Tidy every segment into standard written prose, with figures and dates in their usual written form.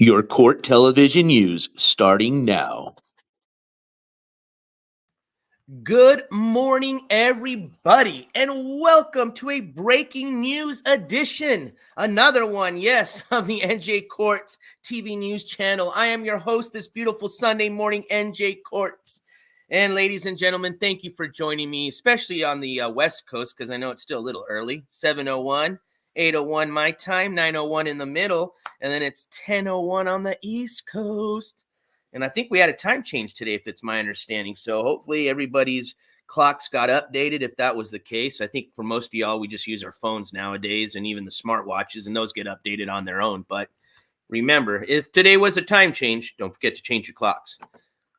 Your court television news starting now. Good morning, everybody, and welcome to a breaking news edition. Another one, yes, of the NJ Courts TV news channel. I am your host this beautiful Sunday morning, NJ Courts. And ladies and gentlemen, thank you for joining me, especially on the West Coast, because I know it's still a little early. 7:01, 8:01 my time, 9:01 in the middle, and then it's 10:01 on the East Coast. And I think we had a time change today, if it's my understanding. So hopefully everybody's clocks got updated if that was the case. I think for most of y'all, we just use our phones nowadays and even the smartwatches, and those get updated on their own. But remember, if today was a time change, don't forget to change your clocks.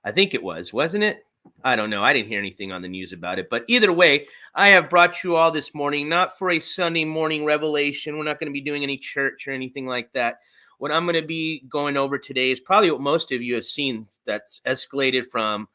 I think it was, wasn't it? I don't know. I didn't hear anything on the news about it. But either way, I have brought you all this morning, not for a Sunday morning revelation. We're not going to be doing any church or anything like that. What I'm going to be going over today is probably what most of you have seen that's escalated from,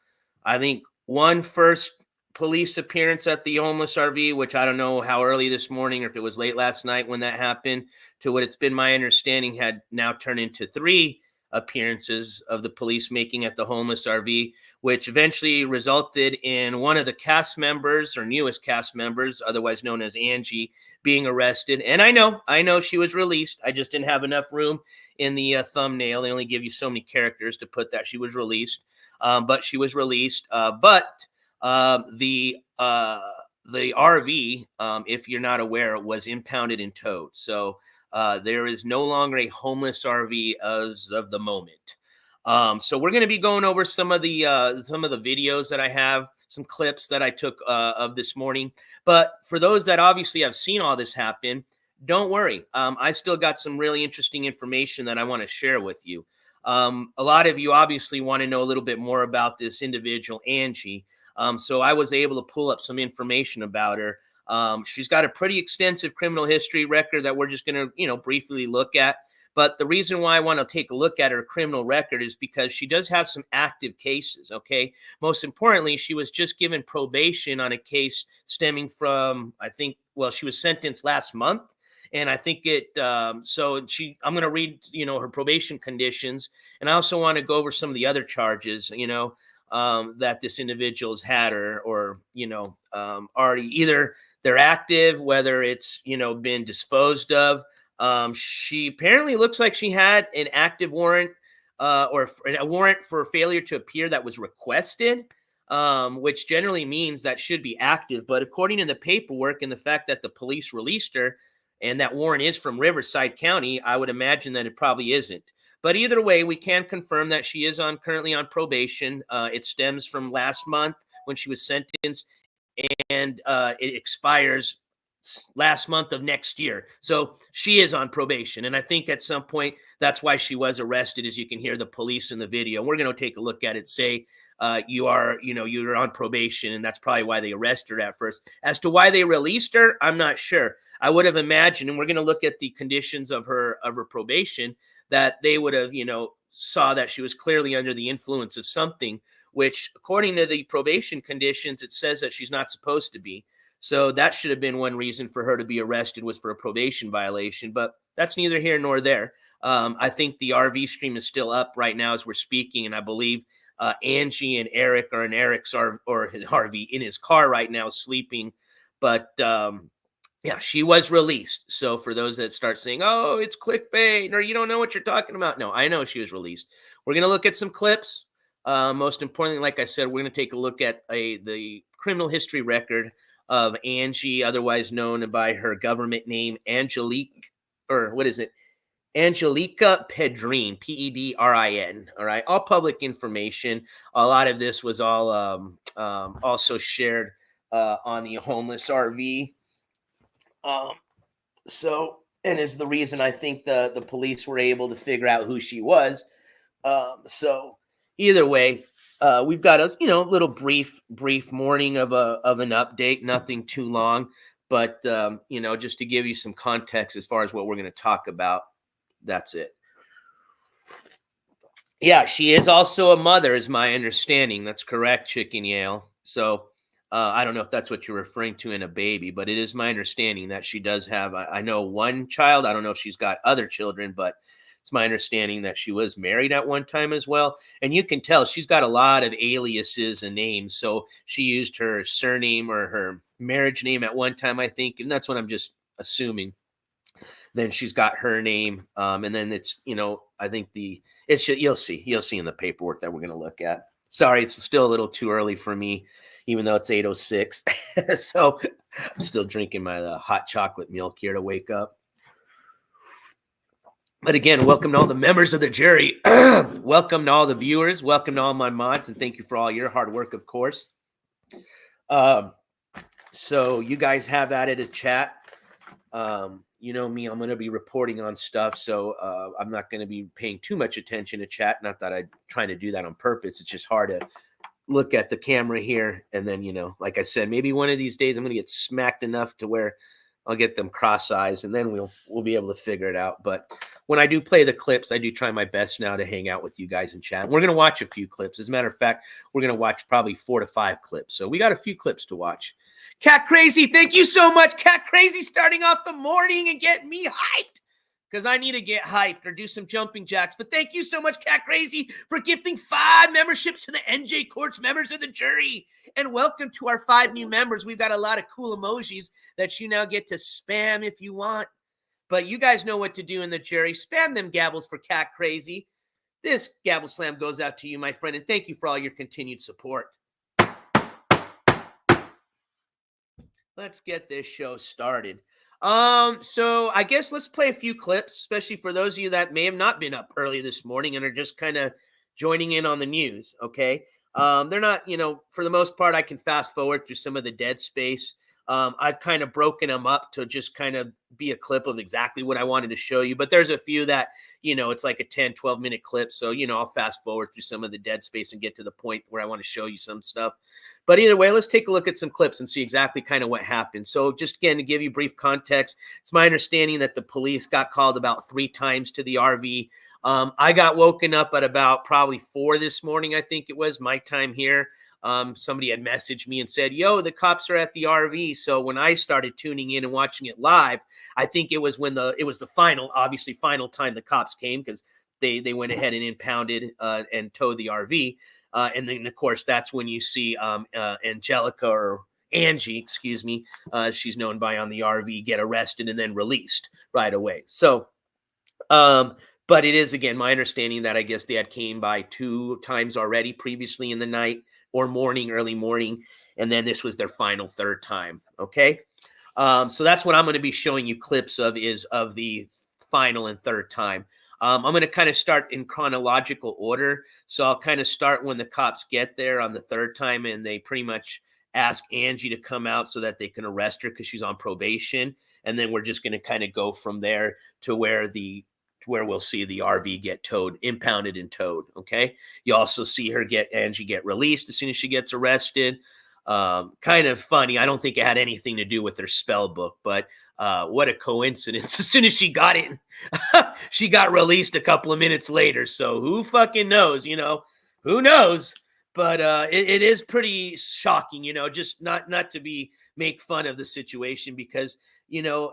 I think, one first police appearance at the homeless RV, which I don't know how early this morning or if it was late last night when that happened, to what it's been my understanding had now turned into 3 appearances of the police making at the homeless RV, which eventually resulted in one of the cast members or newest cast members, otherwise known as Angie, being arrested. And I know she was released. I just didn't have enough room in the thumbnail. They only give you so many characters to put that she was released. But she was released. But the RV, if you're not aware, was impounded and towed. So there is no longer a homeless RV as of the moment. So we're going to be going over some of the videos that I have, some clips that I took of this morning. But for those that obviously have seen all this happen, don't worry. I still got some really interesting information that I want to share with you. A lot of you obviously want to know a little bit more about this individual, Angie. So I was able to pull up some information about her. She's got a pretty extensive criminal history record that we're just going to, briefly look at. But the reason why I want to take a look at her criminal record is because she does have some active cases, okay? Most importantly, she was just given probation on a case stemming from, she was sentenced last month. And I think I'm going to read, her probation conditions. And I also want to go over some of the other charges, that this individual's had or already either they're active, whether it's, been disposed of. She apparently looks like she had an active warrant or a warrant for failure to appear that was requested, which generally means that should be active. But according to the paperwork and the fact that the police released her and that warrant is from Riverside County, I would imagine that it probably isn't. But either way, we can confirm that she is currently on probation. It stems from last month when she was sentenced, and it expires last month of next year. So she is on probation. And I think at some point, that's why she was arrested, as you can hear the police in the video. We're going to take a look at it, say you're on probation, and that's probably why they arrested her at first. As to why they released her, I'm not sure. I would have imagined, and we're going to look at the conditions of her probation, that they would have, saw that she was clearly under the influence of something, which according to the probation conditions, it says that she's not supposed to be. So that should have been one reason for her to be arrested, was for a probation violation, but that's neither here nor there. I think the RV stream is still up right now as we're speaking, and I believe Angie and Eric are in Eric's RV in his car right now sleeping. But yeah, she was released. So for those that start saying, oh, it's clickbait or you don't know what you're talking about, no, I know she was released. We're going to look at some clips. Most importantly, like I said, we're going to take a look at the criminal history record of Angie, otherwise known by her government name, Angelique, or what is it? Angelica Pedrin, Pedrin. All right. All public information. A lot of this was all also shared on the homeless RV. And is the reason I think the police were able to figure out who she was. So either way, we've got a little brief morning of an update, nothing too long, but just to give you some context as far as what we're going to talk about. That's it. Yeah, she is also a mother, is my understanding. That's correct, Chicken Yale. So I don't know if that's what you're referring to in a baby, but it is my understanding that she does have, I know, one child. I don't know if she's got other children, but It's my understanding that she was married at one time as well. And you can tell she's got a lot of aliases and names. So she used her surname or her marriage name at one time, I think. And that's what I'm just assuming. Then she's got her name. And then it's, I think you'll see in the paperwork that we're going to look at. Sorry, it's still a little too early for me, even though it's 8:06. So I'm still drinking my hot chocolate milk here to wake up. But again, welcome to all the members of the jury. Welcome to all the viewers. Welcome to all my mods. And thank you for all your hard work, of course. So you guys have added a chat. You know me, I'm going to be reporting on stuff. So I'm not going to be paying too much attention to chat. Not that I'm trying to do that on purpose. It's just hard to look at the camera here. And then, like I said, maybe one of these days I'm going to get smacked enough to where I'll get them cross eyes, and then we'll be able to figure it out. But when I do play the clips, I do try my best now to hang out with you guys in chat. We're going to watch a few clips. As a matter of fact, we're going to watch probably 4 to 5 clips. So we got a few clips to watch. Cat Crazy, thank you so much. Cat Crazy starting off the morning and getting me hyped because I need to get hyped or do some jumping jacks. But thank you so much, Cat Crazy, for gifting 5 memberships to the NJ Courts members of the jury. And welcome to our 5 new members. We've got a lot of cool emojis that you now get to spam if you want. But you guys know what to do in the jury. Spam them gabbles for Cat Crazy. This Gabble Slam goes out to you, my friend, and thank you for all your continued support. Let's get this show started. So I guess let's play a few clips, especially for those of you that may have not been up early this morning and are just kind of joining in on the news. Okay. They're not, for the most part, I can fast forward through some of the dead space. I've kind of broken them up to just kind of be a clip of exactly what I wanted to show you. But there's a few that, it's like a 10, 12-minute clip. So, I'll fast forward through some of the dead space and get to the point where I want to show you some stuff. But either way, let's take a look at some clips and see exactly kind of what happened. So just again, to give you brief context, it's my understanding that the police got called about 3 times to the RV. I got woken up at about probably 4 this morning, I think it was my time here. Somebody had messaged me and said, yo, the cops are at the RV. So when I started tuning in and watching it live, I think it was when it was the final time the cops came, because they went ahead and impounded and towed the RV. And then, of course, that's when you see Angelica, or Angie, excuse me, she's known by on the RV, get arrested and then released right away. So, but it is, again, my understanding that I guess they had came by 2 times already previously in the night or morning, early morning. And then this was their final 3rd time. Okay. So that's what I'm going to be showing you clips of, is of the final and 3rd time. I'm going to kind of start in chronological order. So I'll kind of start when the cops get there on the 3rd time, and they pretty much ask Angie to come out so that they can arrest her because she's on probation. And then we're just going to kind of go from there to where we'll see the RV get towed, impounded and towed. Okay. You also see Angie get released as soon as she gets arrested. Kind of funny. I don't think it had anything to do with their spell book, but what a coincidence. As soon as she got in, she got released a couple of minutes later. So who fucking knows, who knows? But it is pretty shocking, just not to make fun of the situation, because,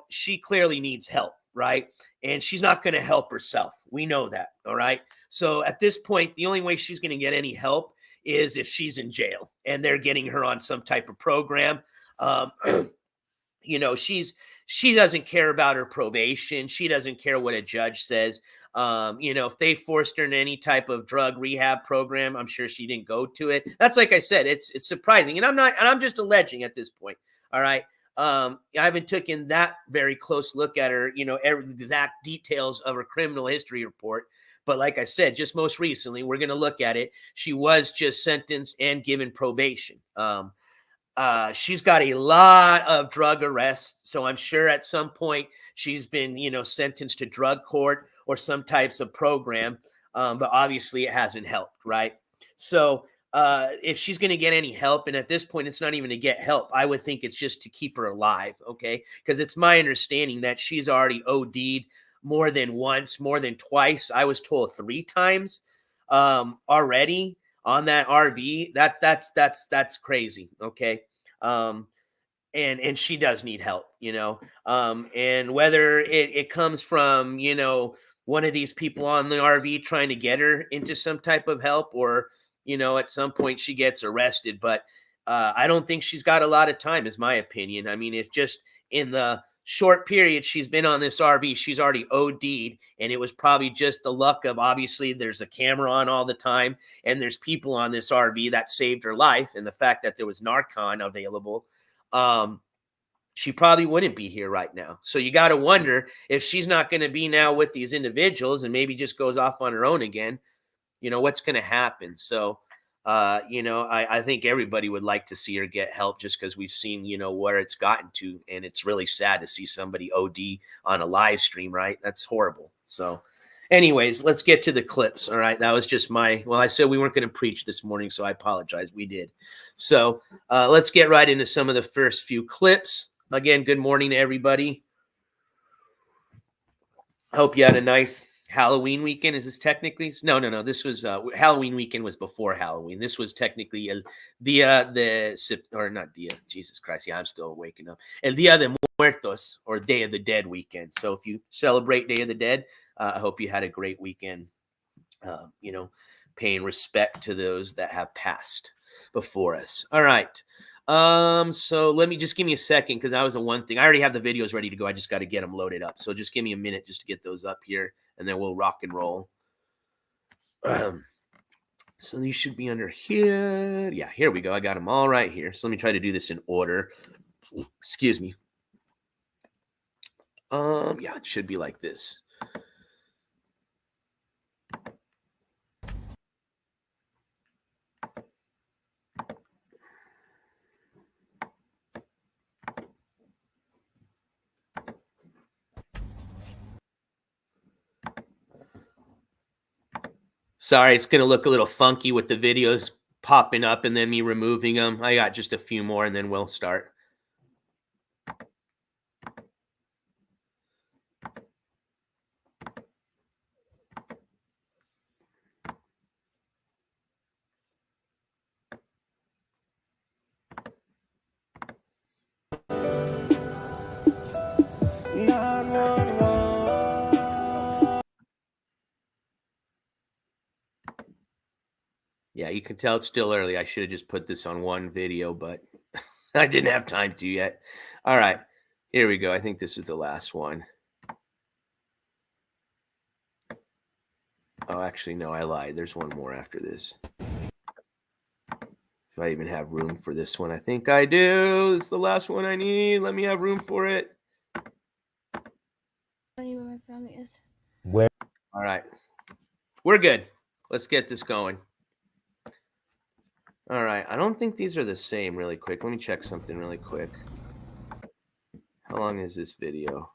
she clearly needs help, right? And she's not going to help herself. We know that. All right. So at this point, the only way she's going to get any help is if she's in jail and they're getting her on some type of program. She doesn't care about her probation. She doesn't care what a judge says. If they forced her in any type of drug rehab program, I'm sure she didn't go to it. That's, like I said, it's surprising. And I'm just alleging at this point. All right. I haven't taken that very close look at her, every exact details of her criminal history report. But like I said, just most recently, we're going to look at it. She was just sentenced and given probation. She's got a lot of drug arrests. So I'm sure at some point she's been, sentenced to drug court or some types of program. But obviously it hasn't helped, right? So if she's going to get any help, and at this point, it's not even to get help, I would think it's just to keep her alive. Okay. Because it's my understanding that she's already OD'd more than once, more than twice. I was told 3 times already on that RV. That's crazy. Okay. And she does need help, and whether it comes from, one of these people on the RV trying to get her into some type of help, or, at some point she gets arrested. But I don't think she's got a lot of time, is my opinion. I mean, if just in the short period she's been on this RV, she's already OD'd, and it was probably just the luck of, obviously there's a camera on all the time, and there's people on this RV that saved her life, and the fact that there was Narcan available. She probably wouldn't be here right now. So you got to wonder if she's not going to be now with these individuals and maybe just goes off on her own again, what's going to happen. So, I think everybody would like to see her get help, just because we've seen, where it's gotten to. And it's really sad to see somebody OD on a live stream, right? That's horrible. So anyways, let's get to the clips. All right. That was just I said we weren't going to preach this morning, so I apologize. We did. So let's get right into some of the first few clips. Again, good morning to everybody. I hope you had a nice Halloween weekend. Is this technically? No. This was Halloween weekend was before Halloween. This was technically Jesus Christ. Yeah, I'm still waking up. El Dia de Muertos, or Day of the Dead weekend. So if you celebrate Day of the Dead, I hope you had a great weekend. Paying respect to those that have passed before us. All right. So let me just give me a second, because that was the one thing. I already have the videos ready to go. I just got to get them loaded up. So just give me a minute just to get those up here, and then we'll rock and roll. So these should be under here. Yeah, here we go. I got them all right here. So let me try to do this in order. Excuse me. Yeah, it should be like this. Sorry, it's going to look a little funky with the videos popping up and then me removing them. I got just a few more, and then we'll start. Yeah, you can tell it's still early. I should have just put this on one video, but I didn't have time to yet. All right, here we go. I think this is the last one. Oh, actually, no, I lied. There's one more after this. If I even have room for this one, I think I do. This is the last one I need. Let me have room for it. Where my family is. Where? All right, we're good. Let's get this going. All right, I don't think these are the same. Really quick, let me check something really quick. How long is this video?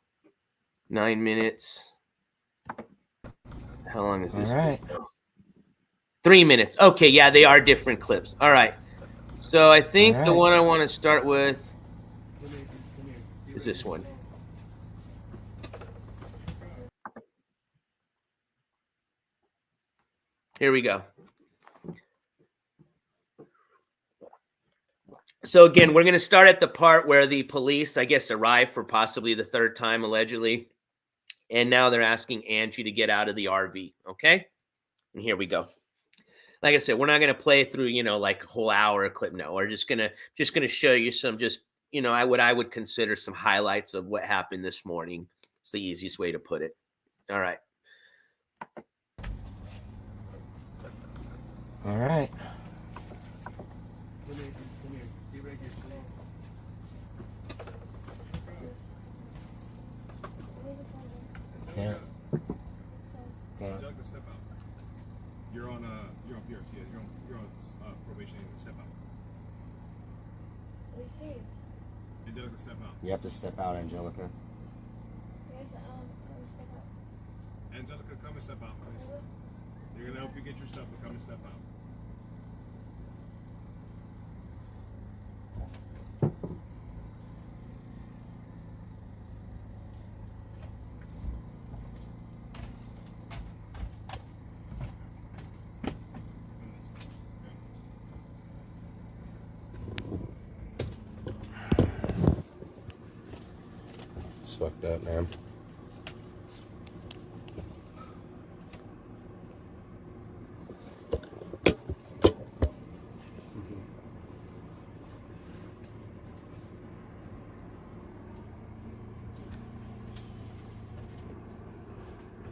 9 minutes. How long is this video? 3 minutes. Okay, yeah, they are different clips. All right. So I think the one I want to start with is this one. Here we go. So again, we're going to start at the part where the police, I guess, arrived for possibly the third time, allegedly. And now they're asking Angie to get out of the RV. Okay. And here we go. Like I said, we're not going to play through, like a whole hour clip. No, we're just going to show you some what I would consider some highlights of what happened this morning. It's the easiest way to put it. All right. All right. Yeah. Okay. Step out. You're on PRC. You're on probation. Step out. What do you say? Angelica, step out. You have to step out, Angelica. Step out. Angelica, come and step out, please. They're gonna help you get your stuff, but come and step out. It's fucked up, man.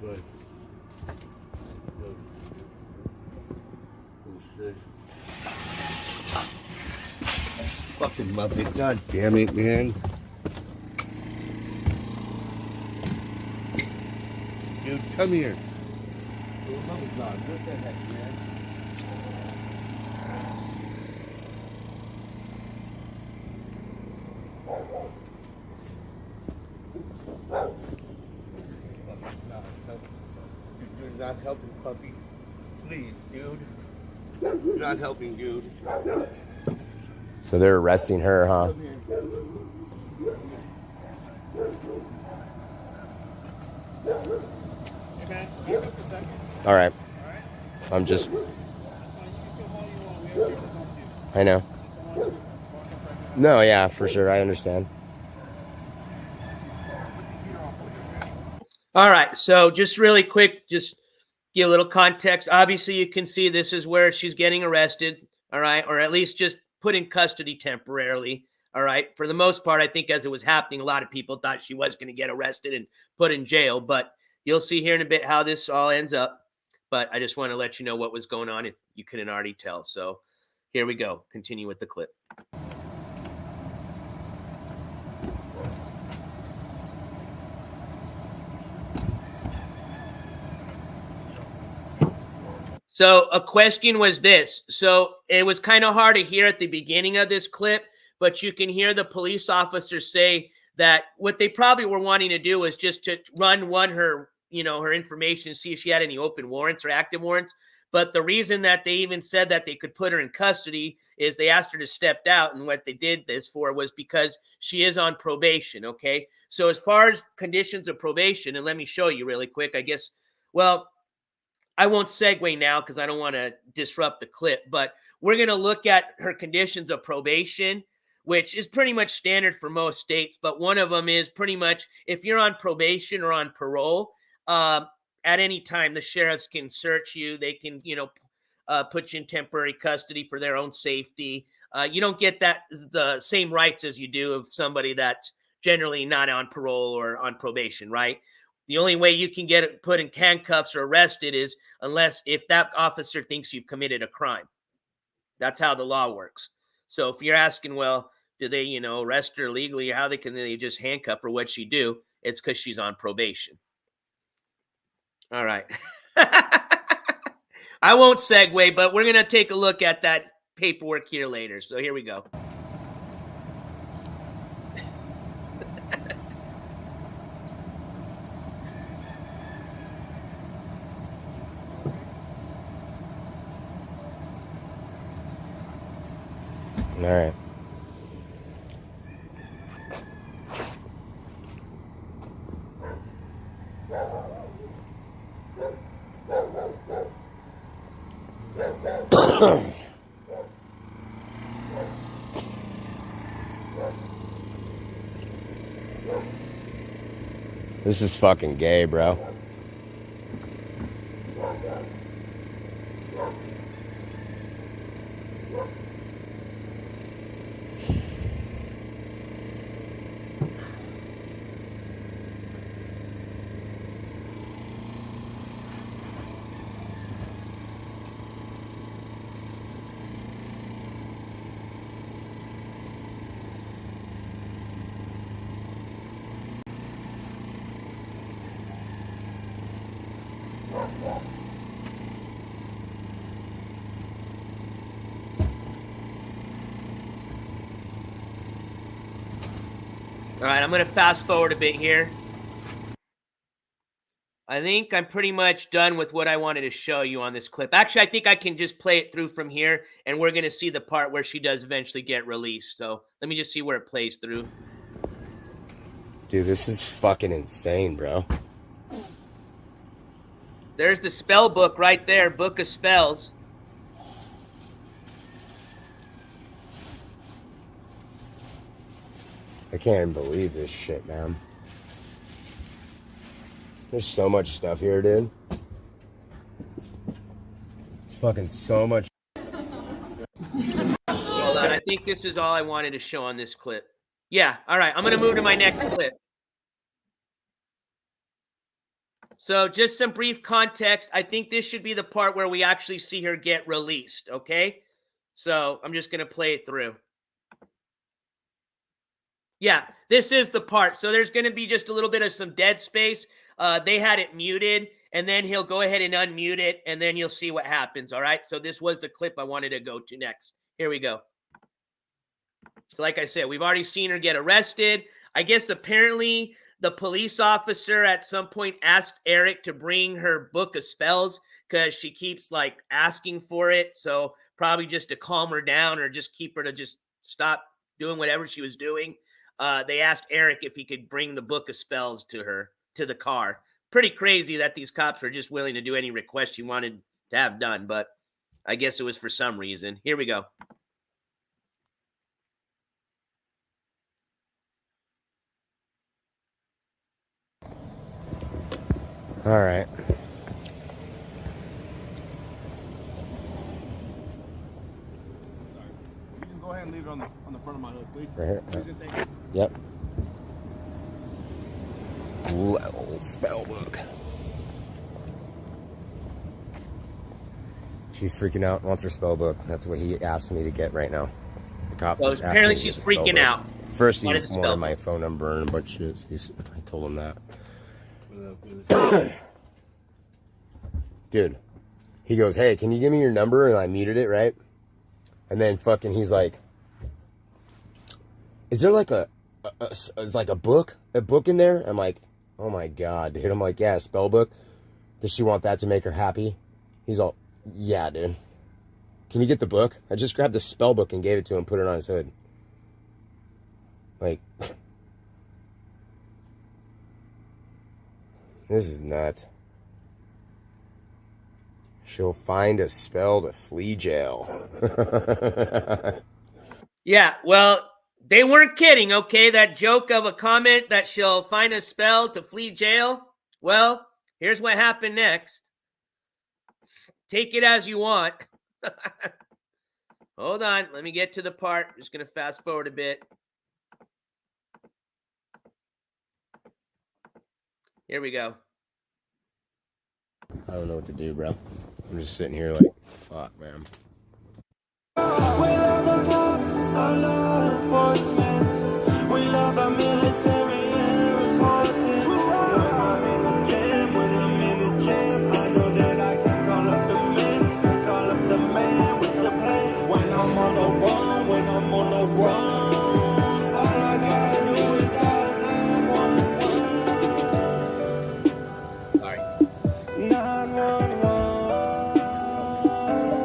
Good. Good. Fucking Muppet. God damn it, man. Dude, come here. Your mother's not. What the heck, man? You're not helping, puppy. Please, dude. You're not helping, dude. So they're arresting her, huh? Hey man, back up a second. All right. All right. I'm just. That's fine. You can film all you want. We have people to talk to you. I know. Just don't want you to walk up right No, now. yeah, for sure. I understand. All right. So just really quick, just give a little context. Obviously, you can see this is where she's getting arrested. All right. Or at least just put in custody temporarily. All right. For the most part, I think as it was happening, a lot of people thought she was going to get arrested and put in jail. But you'll see here in a bit how this all ends up. But I just want to let you know what was going on if you couldn't already tell. So here we go. Continue with the clip. So a question was this. So it was kind of hard to hear at the beginning of this clip, but you can hear the police officer say that what they probably were wanting to do was just to run her, her information, see if she had any open warrants or active warrants. But the reason that they even said that they could put her in custody is they asked her to step out. And what they did this for was because she is on probation. Okay. So as far as conditions of probation, and let me show you really quick, I guess, well, I won't segue now because I don't want to disrupt the clip, but we're going to look at her conditions of probation, which is pretty much standard for most states. But one of them is pretty much if you're on probation or on parole, at any time, the sheriffs can search you. They can, put you in temporary custody for their own safety. You don't get the same rights as you do of somebody that's generally not on parole or on probation, right? The only way you can get put in handcuffs or arrested is if that officer thinks you've committed a crime. That's how the law works. So if you're asking, well, do they, arrest her legally? How can they just handcuff her? What'd she do? It's because she's on probation. All right. I won't segue, but we're going to take a look at that paperwork here later. So here we go. All right. This is fucking gay, bro. All right, I'm going to fast forward a bit here. I think I'm pretty much done with what I wanted to show you on this clip. Actually, I think I can just play it through from here, and we're going to see the part where she does eventually get released. So let me just see where it plays through. Dude, this is fucking insane, bro. There's the spell book right there, Book of Spells. I can't even believe this shit, man. There's so much stuff here, dude. It's fucking so much. Hold on, I think this is all I wanted to show on this clip. Yeah, all right, I'm going to move to my next clip. So just some brief context. I think this should be the part where we actually see her get released, okay? So I'm just going to play it through. Yeah, this is the part. So there's going to be just a little bit of some dead space. They had it muted, and then he'll go ahead and unmute it, and then you'll see what happens, all right? So this was the clip I wanted to go to next. Here we go. So like I said, we've already seen her get arrested. I guess apparently the police officer at some point asked Eric to bring her book of spells because she keeps like asking for it. So probably just to calm her down or just keep her to just stop doing whatever she was doing. They asked Eric if he could bring the book of spells to her, to the car. Pretty crazy that these cops were just willing to do any request she wanted to have done, but I guess it was for some reason. Here we go. All right. Sorry. You can go ahead and leave it on the front of my hood, please. Right here. Please and thank you. Yep. Level spell book. She's freaking out, wants her spell book. That's what he asked me to get right now. The cop. Well, just asked apparently me to she's get the spell freaking book. out. First, he Wanted the spell wanted book. my phone number and a bunch of shit. I told him that. Dude, he goes, "Hey, can you give me your number?" And I muted it, right? And then fucking, he's like, "Is there like a book in there?" I'm like, "Oh my god, dude!" I'm like, "Yeah, a spell book. Does she want that to make her happy?" He's all, "Yeah, dude. Can you get the book?" I just grabbed the spell book and gave it to him, put it on his hood. Like, this is nuts. She'll find a spell to flee jail. Yeah, well, they weren't kidding, okay? That joke of a comment that she'll find a spell to flee jail. Well, here's what happened next. Take it as you want. Hold on, let me get to the part. I'm just going to fast forward a bit. Here we go. I don't know what to do, bro. I'm just sitting here like, fuck, man.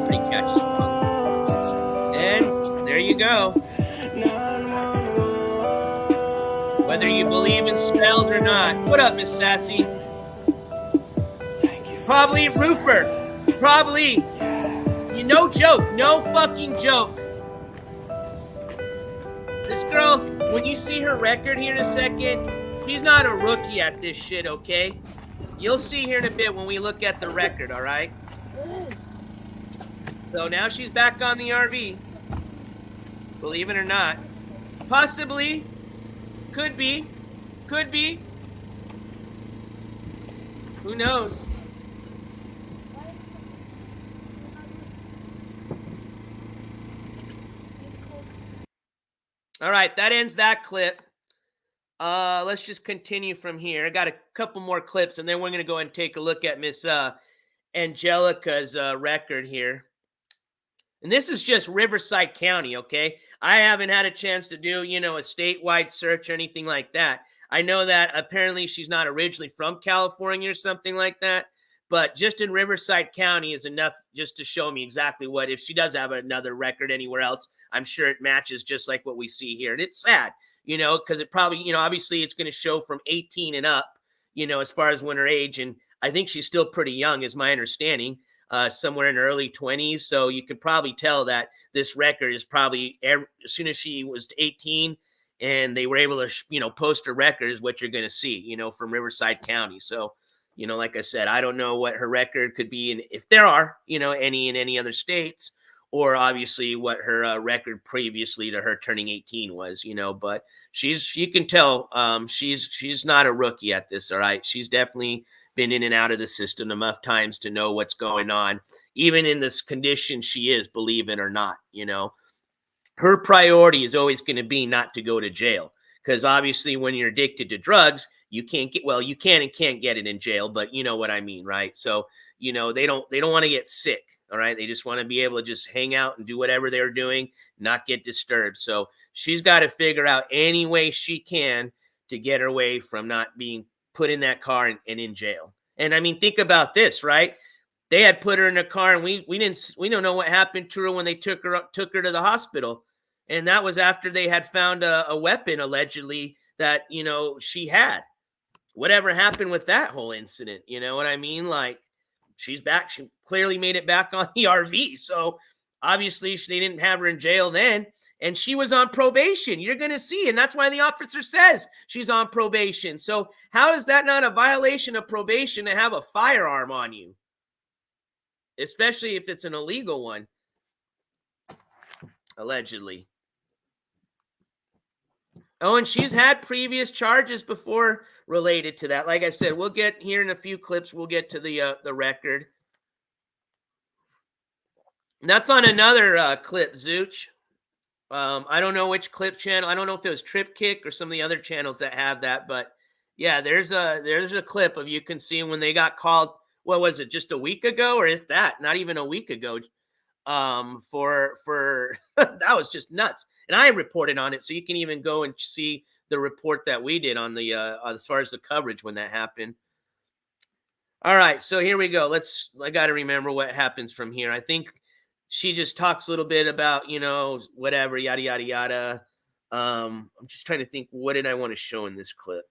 Pretty catchy song. And there you go. Whether you believe in spells or not. What up, Miss Sassy? Probably roofer. Probably. No joke. No fucking joke. This girl, when you see her record here in a second, she's not a rookie at this shit, okay? You'll see here in a bit when we look at the record, all right? So now she's back on the RV. Believe it or not. Possibly. Could be. Could be. Who knows? All right, that ends that clip. Let's just continue from here. I got a couple more clips, and then we're going to go and take a look at Miss Angelica's record here. And this is just Riverside County, okay? I haven't had a chance to do, a statewide search or anything like that. I know that apparently she's not originally from California or something like that, but just in Riverside County is enough just to show me exactly what, if she does have another record anywhere else, I'm sure it matches just like what we see here. And it's sad, because it probably, obviously it's going to show from 18 and up, as far as when her age. And I think she's still pretty young, is my understanding. Somewhere in her early 20s. So you could probably tell that this record is probably, as soon as she was 18 and they were able to, post her record, is what you're going to see, from Riverside County. So, like I said, I don't know what her record could be, and if there are, any in any other states, or obviously what her record previously to her turning 18 was, but you can tell she's not a rookie at this. All right. She's definitely been in and out of the system enough times to know what's going on, even in this condition she is, believe it or not. You know, her priority is always going to be not to go to jail, because obviously when you're addicted to drugs, you can't get, well, you can and can't get it in jail, but you know what I mean, right? So, you know, they don't want to get sick. All right. They just want to be able to just hang out and do whatever they're doing, not get disturbed. So she's got to figure out any way she can to get her way from not being put in that car and in jail. And I mean, think about this, right? They had put her in a car, and we don't know what happened to her when they took her to the hospital. And that was after they had found a weapon allegedly that, you know, she had. Whatever happened with that whole incident? You know what I mean? Like, she's back. She clearly made it back on the RV. So obviously they didn't have her in jail then. And she was on probation. You're going to see. And that's why the officer says she's on probation. So how is that not a violation of probation to have a firearm on you? Especially if it's an illegal one. Allegedly. Oh, and she's had previous charges before related to that. Like I said, we'll get here in a few clips. We'll get to the record. And that's on another clip, Zooch. I don't know which clip channel. I don't know if it was Trip Kick or some of the other channels that have that. But yeah, there's a clip of, you can see when they got called. What was it? Just a week ago, or if that? Not even a week ago. For that was just nuts. And I reported on it, so you can even go and see the report that we did on the as far as the coverage when that happened. All right, so here we go. I got to remember what happens from here. I think she just talks a little bit about, you know, whatever, yada yada yada. I'm just trying to think, what did I want to show in this clip?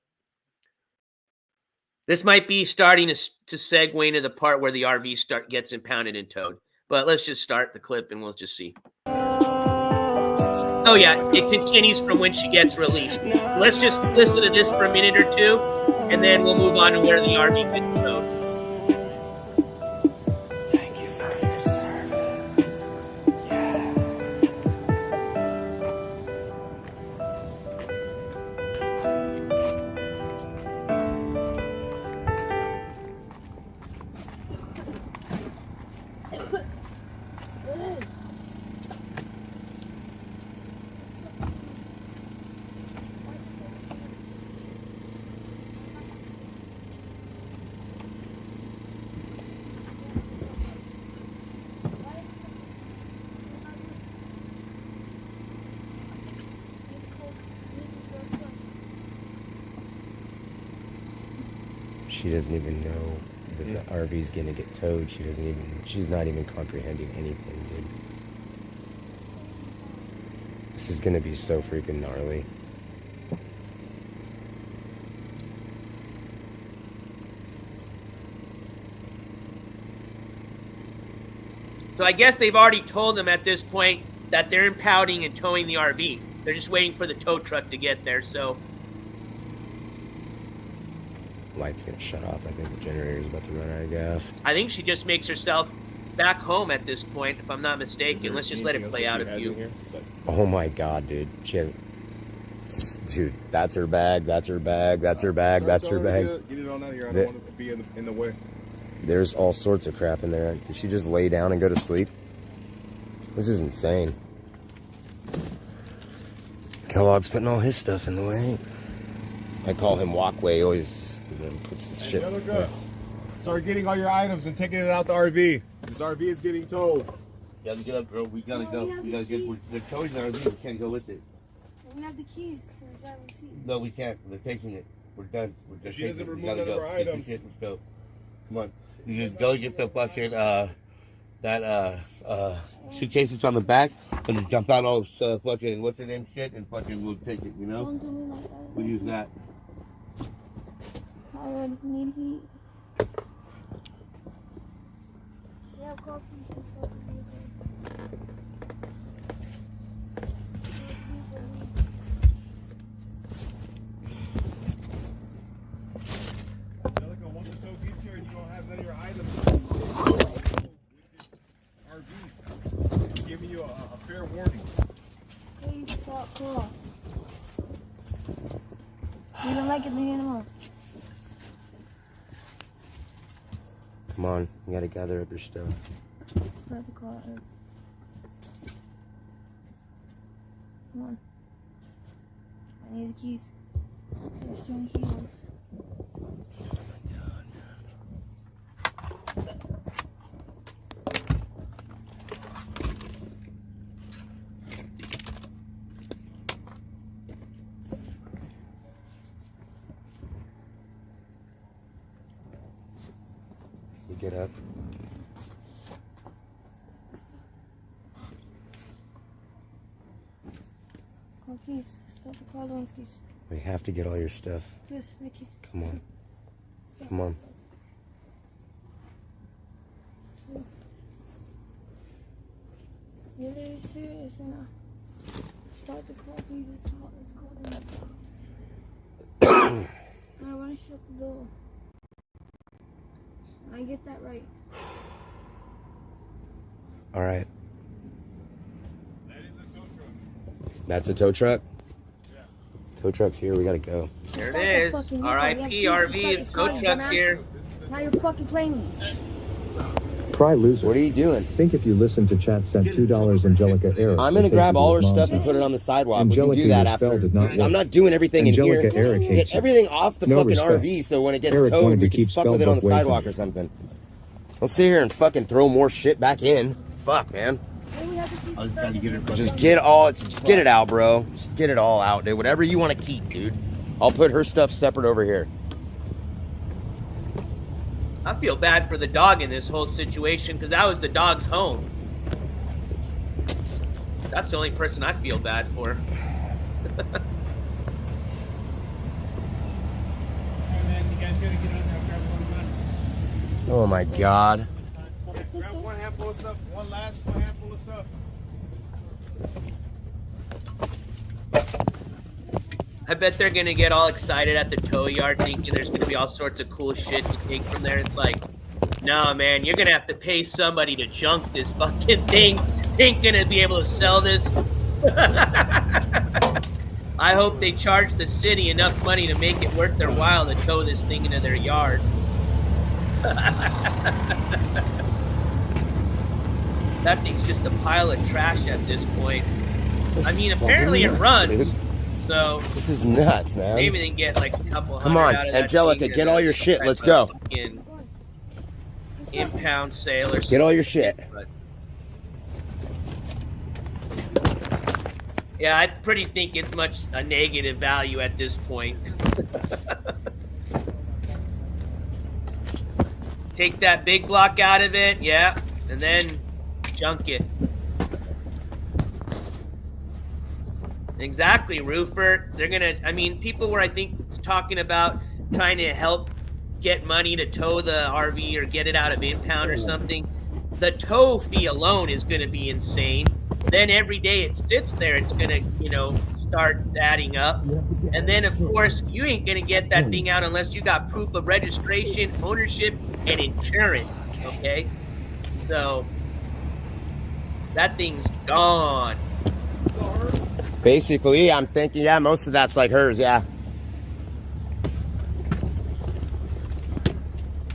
This might be starting to segue into the part where the RV gets impounded and towed. But let's just start the clip and we'll just see. Oh, yeah, it continues from when she gets released. Let's just listen to this for a minute or two, and then we'll move on to where the RV gets towed. Thank you for your service. Yeah. She doesn't even know that the RV's gonna get towed. She's not even comprehending anything, dude. This is gonna be so freaking gnarly. So I guess they've already told them at this point that they're impounding and towing the RV. They're just waiting for the tow truck to get there. So Light's gonna shut off. I think the generator's about to run out of gas. I think she just makes herself back home at this point, if I'm not mistaken. Let's just let it play out a few. Oh my god, dude. She has... Dude, that's her bag, that's her bag, that's her bag, that's her bag. Get it on out of here. I don't want it to be in the way. There's all sorts of crap in there. Did she just lay down and go to sleep? This is insane. Kellogg's putting all his stuff in the way. I call him Walkway. Always puts this shit. Start getting all your items and taking it out the RV. This RV is getting towed. You gotta get up, bro. We gotta go. We gotta get. They're towing the RV. We can't go with it. We have the keys to the driver's seat. No, we can't. They're taking it. We're done. We're just If she doesn't taking it. We remove gotta none of go. her items. Let's go. Come on. You can go get the fucking suitcase that's on the back and just dump out all this fucking what's the name shit and fucking we'll take it. You know. Don't do me like that. We'll use that. I would need heat. Yeah, coffee. Angelica, once the tow gets here and you don't have none of your items, RV, I'm giving you a fair warning. Please stop, cool. You don't like it, leave it alone. Come on, you gotta gather up your stuff. Start the car. Come on. I need the keys. There's too many keys. You get up. Car keys. Start the car loans keys. We have to get all your stuff. Yes, my keys. Come on. Come on. You're really serious right now. Start the car, please. It's hot. It's cold. I want to shut the door. I get that right. All right. That is a tow truck. That's a tow truck? Yeah. Tow truck's here. We gotta go. There Start the it is. fucking R.I.P. vehicle. RV. We have It's keys to tow start the truck's car, here. Now you're fucking playing me. Pry loser. What are you doing? Think if you listen to chat sent $2 Angelica Eric. I'm gonna to take grab you to all her his mom's stuff and house. put it on the sidewalk. Angelica, we can do that your spell after. did not I'm work. not doing everything Angelica in here. Eric Get hates you. everything off the No fucking respect. RV so when it gets Eric towed, wanted we to can keep fuck with it on the Spellbook away from sidewalk you. or something. Don't sit here and fucking throw more shit back in. Fuck, man. I was trying to get it. Just get it out, bro. Just get it all out, dude. Whatever you want to keep, dude. I'll put her stuff separate over here. I feel bad for the dog in this whole situation because that was the dog's home. That's the only person I feel bad for. Oh my god. Grab one handful of stuff. One last handful of stuff. I bet they're gonna get all excited at the tow yard thinking there's gonna be all sorts of cool shit to take from there. It's like, nah, man, you're gonna have to pay somebody to junk this fucking thing. Ain't gonna be able to sell this. I hope they charge the city enough money to make it worth their while to tow this thing into their yard. That thing's just a pile of trash at this point. I mean, apparently it runs, so This is nuts, man. maybe they can get like a couple Come hundred on, out of that Angelica, thing get and all a your shit. type Let's of go. fucking impound sale or something. Get all your shit. But yeah, I pretty think it's much a negative value at this point. Take that big block out of it, yeah, and then junk it. Exactly, roofer. They're gonna. I mean, people were, I think, talking about trying to help get money to tow the RV or get it out of impound or something. The tow fee alone is going to be insane. Then every day it sits there, it's going to, start adding up. And then, of course, you ain't going to get that thing out unless you got proof of registration, ownership, and insurance. Okay, so that thing's gone. Basically, I'm thinking, yeah, most of that's like hers, yeah.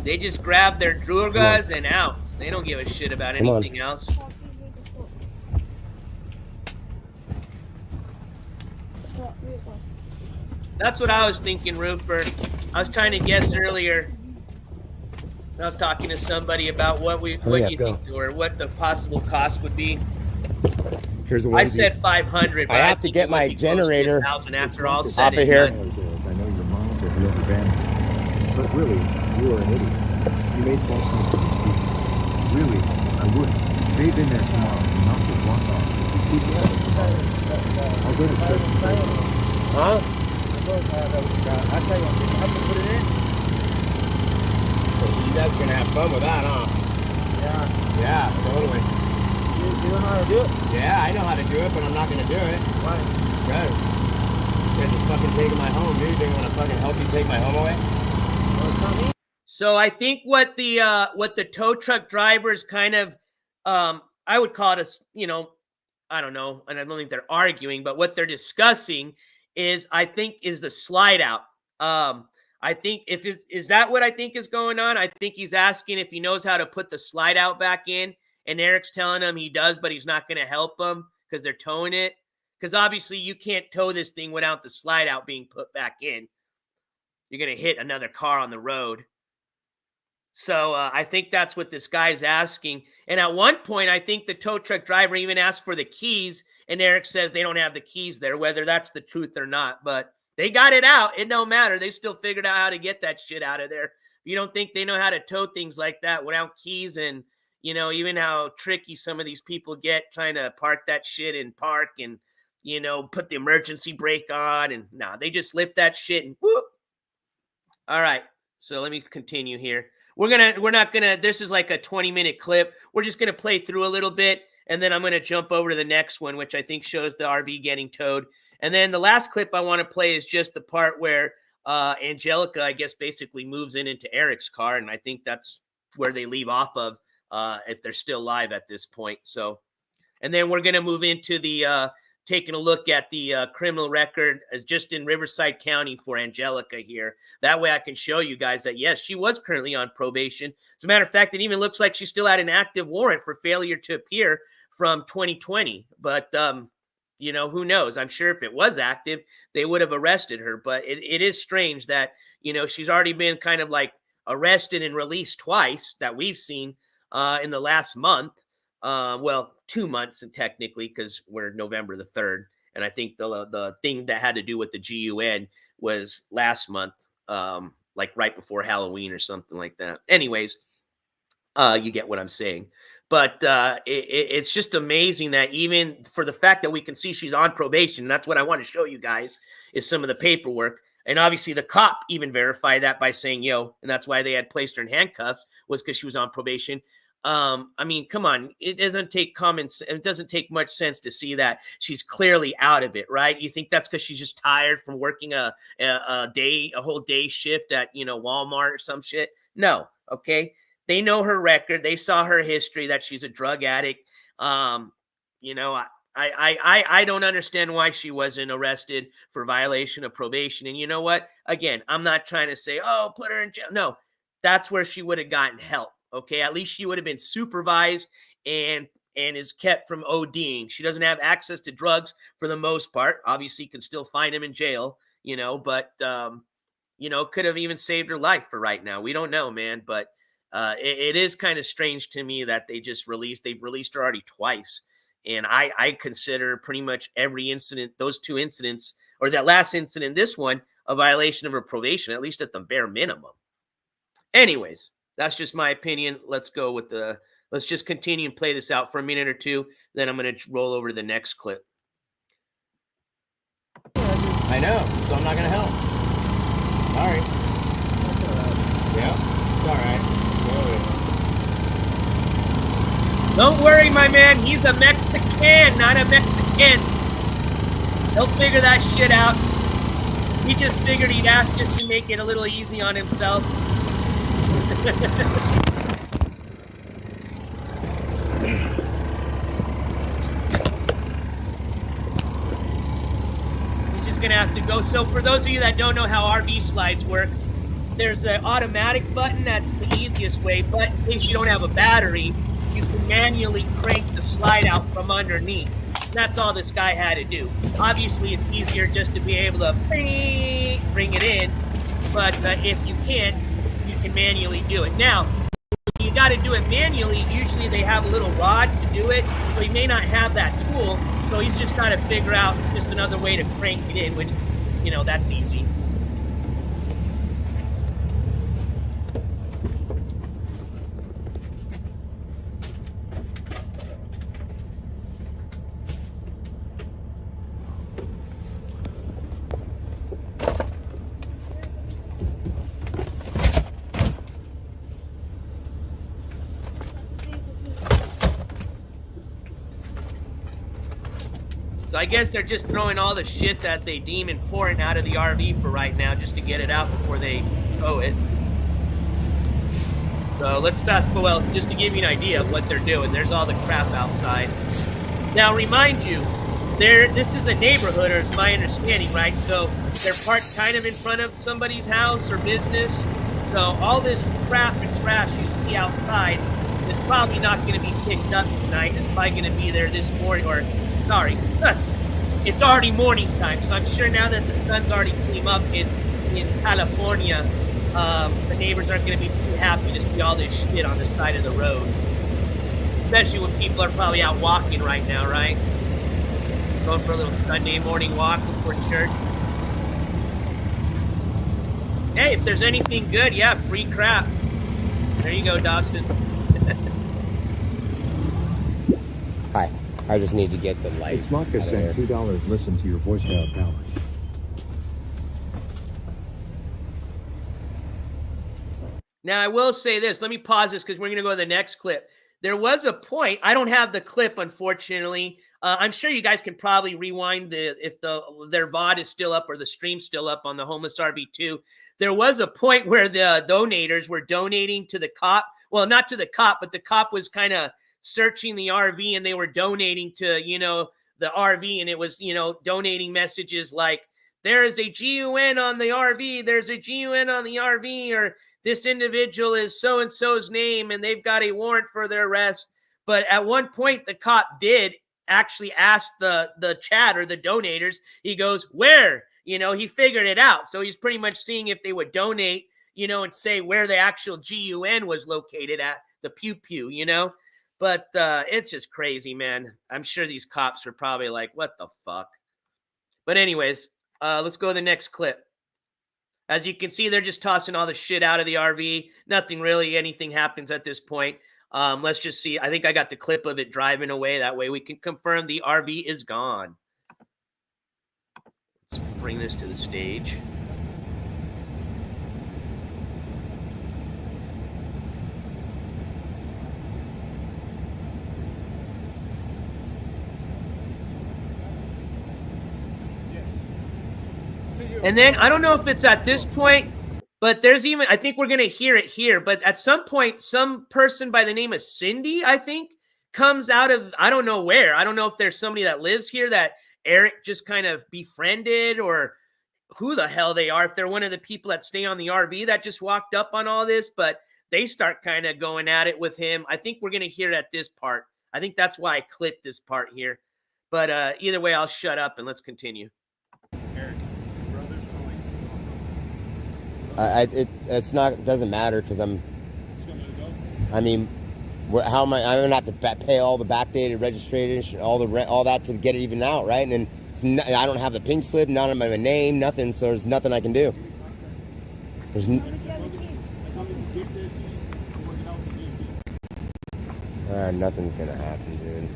They just grab their drugas and out. They don't give a shit about Come on. anything else. That's what I was thinking, Roofer. I was trying to guess earlier. I was talking to somebody about what you think or what the possible cost would be. Here's the I said 500. But I have to think get it would my be close to generator 1,000 after all off said of and here. done. I know your mom will be abandoned. But really, you are an idiot. You made false claims. Really, I would. They've been there tomorrow. The mouth will block off. You keep going tomorrow. I'll go to church and pray. Huh? I tell you, I have to put it in. You guys are gonna have fun with that, huh? Yeah. Yeah, totally. You know how to do it? Yeah, I know how to do it, but I'm not gonna do it. Why? Because you guys are fucking taking my home, dude. They wanna fucking help you take my home away? Well, it's not me. So I think what the tow truck drivers kind of, I would call it I don't know, and I don't think they're arguing, but what they're discussing is, I think, is the slide out. I I think is that what I think is going on? I think he's asking if he knows how to put the slide out back in, and Eric's telling him he does, but he's not going to help him because they're towing it. Because obviously you can't tow this thing without the slide out being put back in. You're going to hit another car on the road. So I think that's what this guy's asking. And at one point, I think the tow truck driver even asked for the keys, and Eric says they don't have the keys there, whether that's the truth or not. But they got it out. It don't matter. They still figured out how to get that shit out of there. You don't think they know how to tow things like that without keys, and, you know, even how tricky some of these people get trying to park that shit in park and, you know, put the emergency brake on. And nah, they just lift that shit and whoop. All right. So let me continue here. This is like a 20-minute clip. We're just going to play through a little bit, and then I'm going to jump over to the next one, which I think shows the RV getting towed. And then the last clip I want to play is just the part where Angelica, I guess, basically moves into Eric's car, and I think that's where they leave off of if they're still live at this point. So, and then we're going to move into the taking a look at the criminal record just in Riverside County for Angelica here. That way I can show you guys that, yes, she was currently on probation. As a matter of fact, it even looks like she still had an active warrant for failure to appear from 2020. But, you know, who knows? I'm sure if it was active, they would have arrested her. But it is strange that, you know, she's already been kind of like arrested and released twice that we've seen in the last month. Well, 2 months technically, because we're November the 3rd. And I think the thing that had to do with the GUN was last month, like right before Halloween or something like that. Anyways, you get what I'm saying. But it's just amazing that even for the fact that we can see she's on probation, and that's what I want to show you guys, is some of the paperwork. And obviously the cop even verified that by saying, yo, and that's why they had placed her in handcuffs, was because she was on probation. I mean, come on, it doesn't take much sense to see that she's clearly out of it, right? You think that's because she's just tired from working a whole day shift at, you know, Walmart or some shit? No. Okay. They know her record. They saw her history, that she's a drug addict. You know, I don't understand why she wasn't arrested for violation of probation. And you know what? Again, I'm not trying to say, oh, put her in jail. No, that's where she would have gotten help. Okay, at least she would have been supervised and is kept from ODing. She doesn't have access to drugs for the most part. Obviously, you can still find him in jail, you know, but, you know, could have even saved her life for right now. We don't know, man, but it is kind of strange to me that they've released her already twice. And I consider pretty much every incident, those two incidents, or that last incident, this one, a violation of her probation, at least at the bare minimum. Anyways. That's just my opinion. Let's just continue and play this out for a minute or two. Then I'm going to roll over to the next clip. I know, so I'm not going to help. Sorry. Yeah, it's all right. Don't worry, my man. He's a Mexican, not a Mexican. He'll figure that shit out. He just figured he'd ask just to make it a little easy on himself. He's just gonna have to go. So for those of you that don't know how RV slides work, there's an automatic button. That's the easiest way, but in case you don't have a battery, you can manually crank the slide out from underneath. That's all this guy had to do. Obviously, it's easier just to be able to bring it in, but if you can't, you can manually do it. Now, you got to do it manually. Usually they have a little rod to do it, so he may not have that tool, so he's just got to figure out just another way to crank it in, which, you know, that's easy. So I guess they're just throwing all the shit that they deem important out of the RV for right now, just to get it out before they tow it. So let's fast forward just to give you an idea of what they're doing. There's all the crap outside. Now, remind you, this is a neighborhood, or it's my understanding, right? So They're parked kind of in front of somebody's house or business. So all this crap and trash you see outside is probably not going to be picked up tonight. It's probably going to be there this morning, or sorry, it's already morning time. So I'm sure now that the sun's already came up in California, the neighbors aren't going to be too happy to see all this shit on the side of the road. Especially when people are probably out walking right now, right? Going for a little Sunday morning walk before church. Hey, if there's anything good, yeah, free crap. There you go, Dawson. Hi. I just need to get the light. It's Vodka sent $2. Listen to your voicemail power. Now, I will say this. Let me pause this because we're going to go to the next clip. There was a point. I don't have the clip, unfortunately. I'm sure you guys can probably rewind if their VOD is still up or the stream's still up on the Homeless RV2. There was a point where the donators were donating to the cop. Well, not to the cop, but the cop was kind of searching the RV and they were donating to, the RV. And it was, donating messages like, there is a GUN on the RV. There's a GUN on the RV, or this individual is so-and-so's name and they've got a warrant for their arrest. But at one point, the cop did actually ask the chat or the donators, he goes, where? He figured it out. So he's pretty much seeing if they would donate, and say where the actual GUN was located at, the pew-pew, But it's just crazy, man. I'm sure these cops are probably like, what the fuck? But anyways, let's go to the next clip. As you can see, they're just tossing all the shit out of the RV. Anything happens at this point. Let's just see. I think I got the clip of it driving away. That way we can confirm the RV is gone. Let's bring this to the stage. And then I don't know if it's at this point, but I think we're going to hear it here. But at some point, some person by the name of Cindy, I think, comes out of, I don't know where. I don't know if there's somebody that lives here that Eric just kind of befriended, or who the hell they are. If they're one of the people that stay on the RV that just walked up on all this, but they start kind of going at it with him. I think we're going to hear it at this part. I think that's why I clipped this part here. But either way, I'll shut up and let's continue. It's not, doesn't matter because how am I'm gonna have to pay all the backdated registration, all that to get it even out, right? And then I don't have the pink slip, none of my name, nothing. So there's nothing I can do. Nothing's gonna happen, dude.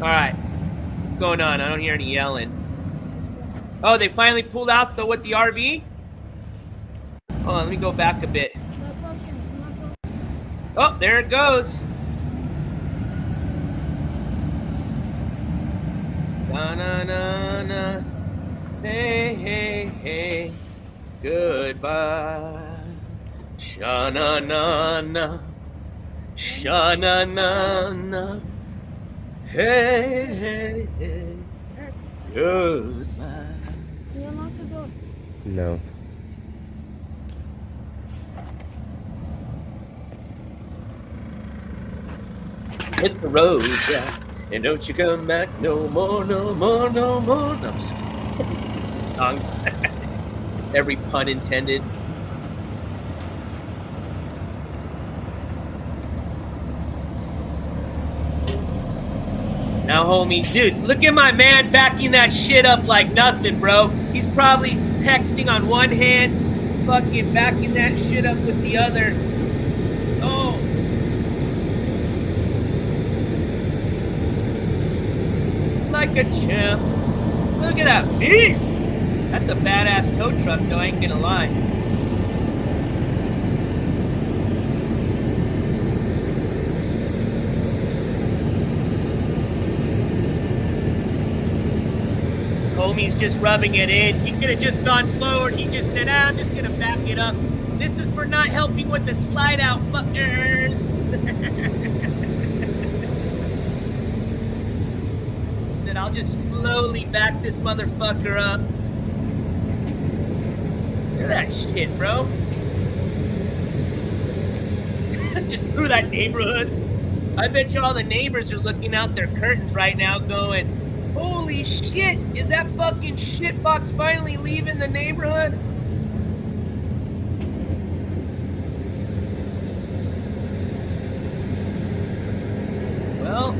All right. What's going on? I don't hear any yelling. Oh, they finally pulled out the RV? Hold on, let me go back a bit. Oh, there it goes. Na-na-na-na. Hey, hey, hey. Goodbye. Sha-na-na-na. Sha-na-na-na. Hey, hey, hey. Goodbye. Can you unlock the door? No. Hit the road, Jack, and don't you come back no more, no more, no more. No, I'm just kidding. Sing songs. Every pun intended. Now, homie, dude, look at my man backing that shit up like nothing, bro. He's probably texting on one hand, fucking backing that shit up with the other. Oh. Like a champ. Look at that beast. That's a badass tow truck, though, I ain't gonna lie. Homie's just rubbing it in. He could have just gone forward. He just said, I'm just gonna back it up. This is for not helping with the slide out, fuckers. I'll just slowly back this motherfucker up. Look at that shit, bro. Just through that neighborhood. I bet you all the neighbors are looking out their curtains right now going, holy shit, is that fucking shitbox finally leaving the neighborhood? Well,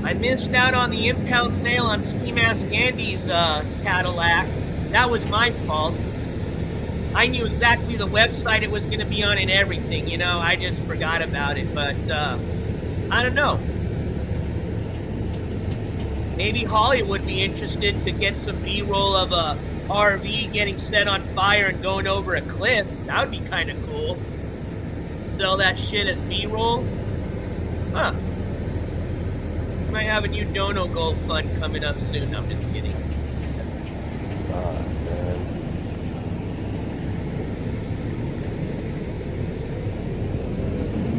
I missed out on the impound sale on Ski Mask Andy's Cadillac. That was my fault. I knew exactly the website it was going to be on and everything, you know. I just forgot about it, but I don't know. Maybe Holly would be interested to get some B-roll of a RV getting set on fire and going over a cliff. That would be kind of cool. Sell that shit as B-roll. Huh. Might have a new Dono Gold fund coming up soon. I'm just kidding.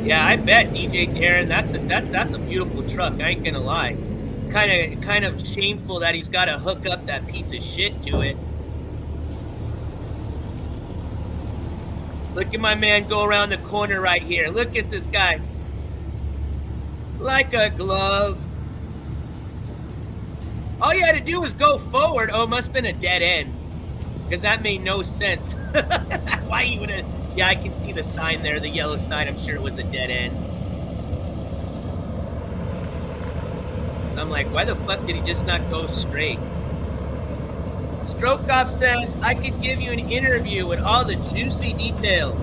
Yeah, I bet DJ Darren. That's a beautiful truck. I ain't gonna lie. Kind of shameful that he's got to hook up that piece of shit to it. Look at my man go around the corner right here. Look at this guy. Like a glove. All you had to do was go forward. Oh, it must have been a dead end. Because that made no sense. Why you would have... Yeah, I can see the sign there, the yellow sign. I'm sure it was a dead end. So I'm like, why the fuck did he just not go straight? Strokeoff says, I could give you an interview with all the juicy details.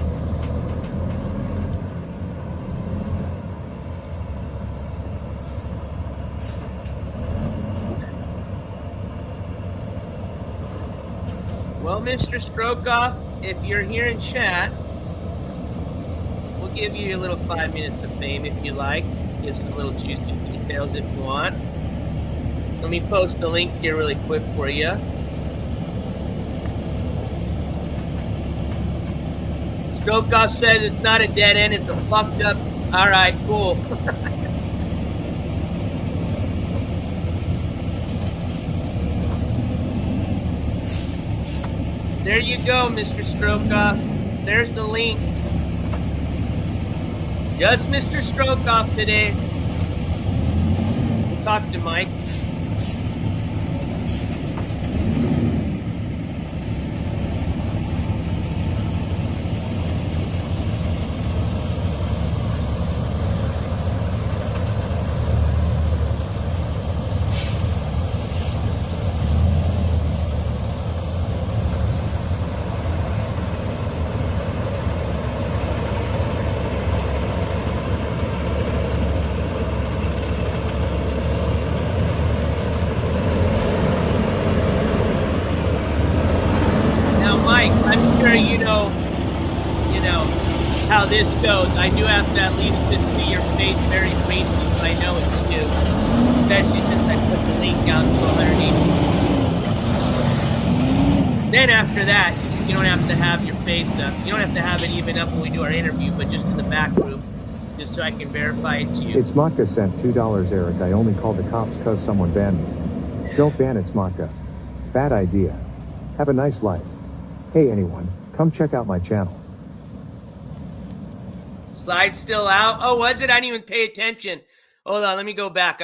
Well, Mr. Strokeoff, if you're here in chat, we'll give you a little 5 minutes of fame if you like. Get some little juicy details if you want. Let me post the link here really quick for you. Strokeoff said it's not a dead end, it's a fucked up. All right, cool. There you go, Mr. Strokeoff. There's the link. Just Mr. Strokeoff today. We'll talk to Mike. How this goes. I do have to at least just see your face very briefly so I know it's you. especially since I put the link down to 180. Then after that, you don't have to have your face up. You don't have to have it even up when we do our interview, but just in the back room, just so I can verify it's you. It's Motka sent $2, Eric. I only called the cops cause someone banned me. Don't ban it's Motka. Bad idea. Have a nice life. Hey anyone, come check out my channel. Slide still out. Oh, was it? I didn't even pay attention. Hold on, let me go back.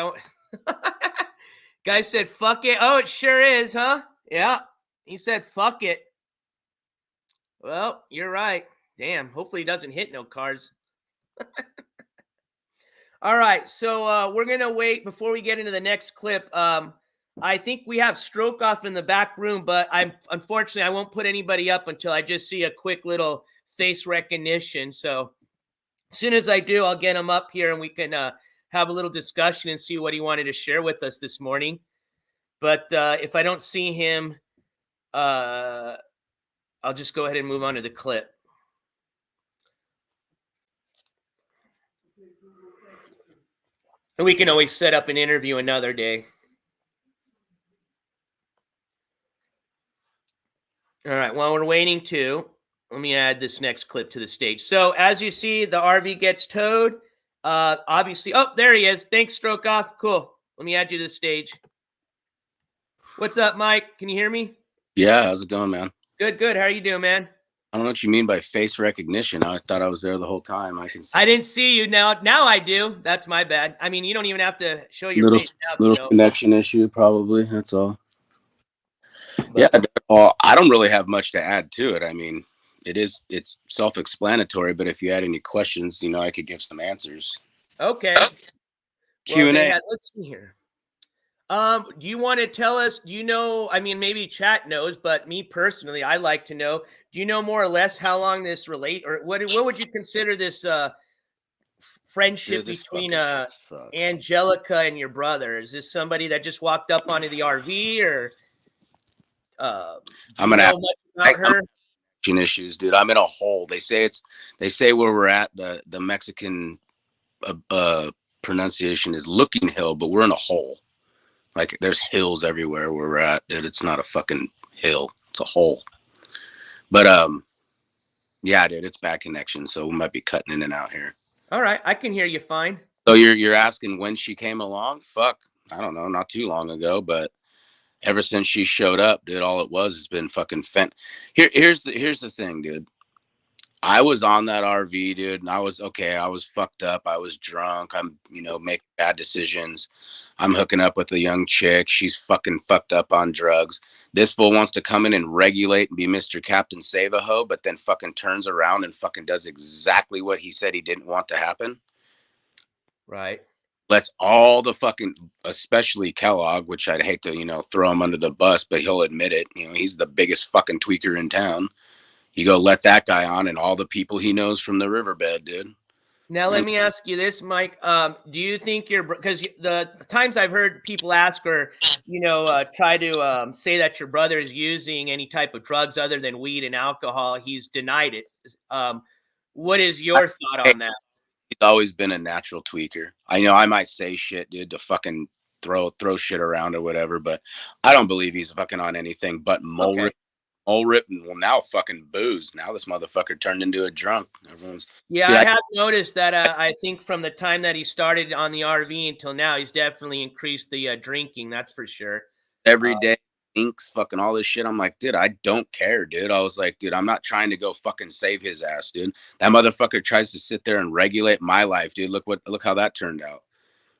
Guy said, fuck it. Oh, it sure is, huh? Yeah. He said, fuck it. Well, you're right. Damn. Hopefully he doesn't hit no cars. All right. So we're going to wait before we get into the next clip. I think we have Stroke Off in the back room, but unfortunately, I won't put anybody up until I just see a quick little face recognition. So as soon as I do, I'll get him up here and we can have a little discussion and see what he wanted to share with us this morning. But if I don't see him, I'll just go ahead and move on to the clip. And we can always set up an interview another day. All right, while we're waiting let me add this next clip to the stage. So as you see, the RV gets towed. Obviously, oh, there he is. Thanks, Stroke Off. Cool. Let me add you to the stage. What's up, Mike? Can you hear me? Yeah, how's it going, man? Good, good. How are you doing, man? I don't know what you mean by face recognition. I thought I was there the whole time. I can see. I didn't see you now. Now I do. That's my bad. I mean, you don't even have to show your face now. Little connection issue, probably. That's all. But, yeah, well, I don't really have much to add to it. I mean, it's self-explanatory. But if you had any questions, I could give some answers. Okay. Q&A. Well, let's see here. Do you want to tell us, I mean, maybe chat knows, but me personally, I like to know, do you know more or less how long this or what would you consider this friendship between Angelica and your brother? Is this somebody that just walked up onto the RV or I'm gonna know much about her? Issues, dude. I'm in a hole. They say where we're at, the Mexican pronunciation is Looking Hill, but we're in a hole. Like there's hills everywhere where we're at, dude. It's not a fucking hill. It's a hole. But yeah, dude, it's bad connection, so we might be cutting in and out here. All right, I can hear you fine. So you're asking when she came along? Fuck, I don't know, not too long ago, but ever since she showed up, dude, all it was has been fucking Here's the thing, dude. I was on that RV, dude, and I was fucked up. I was drunk. I'm, making bad decisions. I'm hooking up with a young chick. She's fucking fucked up on drugs. This fool wants to come in and regulate and be Mr. Captain Save-A-Ho, but then fucking turns around and fucking does exactly what he said he didn't want to happen. Right. Let's all the fucking, especially Kellogg, which I'd hate to, throw him under the bus, but he'll admit it. He's the biggest fucking tweaker in town. You go let that guy on and all the people he knows from the riverbed, dude. Now, let me ask you this, Mike. Do you think because the times I've heard people ask or, try to say that your brother is using any type of drugs other than weed and alcohol, he's denied it. What is your thought on that? He's always been a natural tweaker. I know I might say shit, dude, to fucking throw shit around or whatever, but I don't believe he's fucking on anything but mole rip, and well, now fucking booze. Now this motherfucker turned into a drunk. I have noticed that. I think from the time that he started on the RV until now, he's definitely increased the drinking. That's for sure. Every day, inks, fucking all this shit. I'm like, dude, I don't care, dude. I was like, dude, I'm not trying to go fucking save his ass, dude. That motherfucker tries to sit there and regulate my life, dude. Look how that turned out.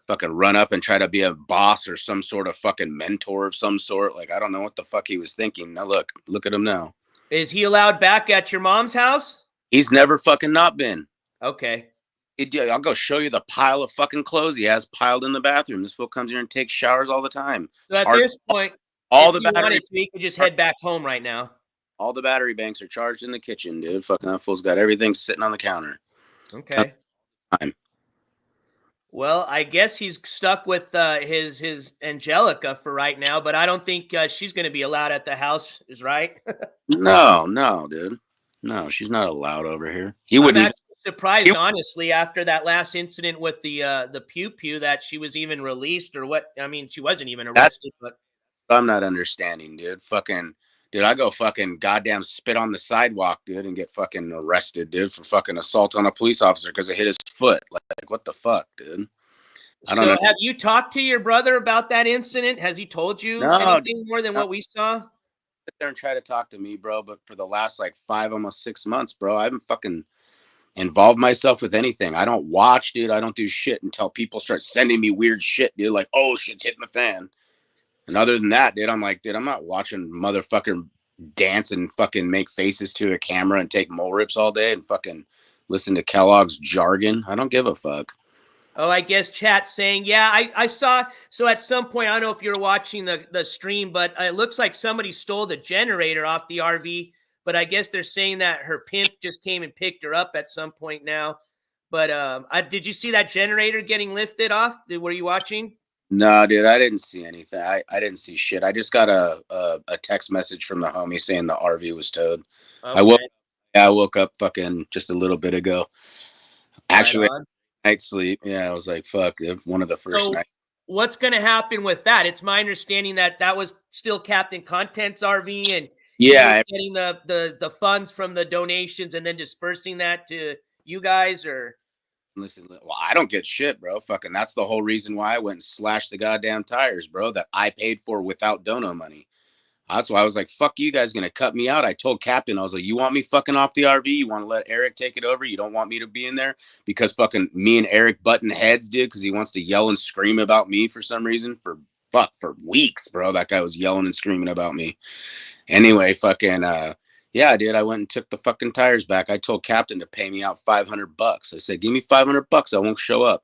Fucking run up and try to be a boss or some sort of fucking mentor of some sort. Like, I don't know what the fuck he was thinking. Now look at him now. Is he allowed back at your mom's house? He's never fucking not been. Okay. I'll go show you the pile of fucking clothes he has piled in the bathroom. This fool comes here and takes showers all the time. So at this point, he could just head back home right now. All the battery banks are charged in the kitchen, dude. Fucking that fool's got everything sitting on the counter. Okay. Well, I guess he's stuck with his Angelica for right now, but I don't think she's going to be allowed at the house, is right? No, dude. No, she's not allowed over here. He wouldn't. surprised, honestly, after that last incident with the pew pew that she was even released or what. I mean, she wasn't even arrested, but I'm not understanding, dude. Dude, I go fucking goddamn spit on the sidewalk, dude, and get fucking arrested, dude, for fucking assault on a police officer because I hit his foot. Like, what the fuck, dude? I don't know. So have you talked to your brother about that incident? Has he told you No, anything more than what we saw? Sit there and try to talk to me, bro. But for the last like 5, almost 6 months, bro, I haven't fucking involved myself with anything. I don't watch, dude. I don't do shit until people start sending me weird shit, dude. Like, oh, shit's hitting the fan. And other than that, dude, I'm like, dude, I'm not watching motherfucker dance and fucking make faces to a camera and take mole rips all day and fucking listen to Kellogg's jargon. I don't give a fuck. Oh, I guess chat saying, yeah, I saw. So at some point, I don't know if you're watching the stream, but it looks like somebody stole the generator off the RV. But I guess they're saying that her pimp just came and picked her up at some point now. But did you see that generator getting lifted off? Were you watching? No, dude, I didn't see anything. I didn't see shit. I just got a text message from the homie saying the RV was towed. Okay. I woke up fucking just a little bit ago. Actually, Right on. night sleep. Yeah, I was like, fuck, one of the first nights. What's going to happen with that? It's my understanding that that was still Captain Content's RV, and Yeah, he was getting the funds from the donations and then dispersing that to you guys, or listen, well, I don't get shit, bro. Fucking, that's the whole reason why I went and slashed the goddamn tires, bro, that I paid for without dono money. That's why I was like, fuck you guys gonna cut me out. I told Captain, I was like, you want me fucking off the RV? You want to let Eric take it over? You don't want me to be in there? Because fucking me and Eric button heads, dude, because he wants to yell and scream about me for some reason for weeks, bro. That guy was yelling and screaming about me. Anyway, fucking yeah, dude, I went and took the fucking tires back. I told Captain to pay me out $500. I said, give me $500, I won't show up.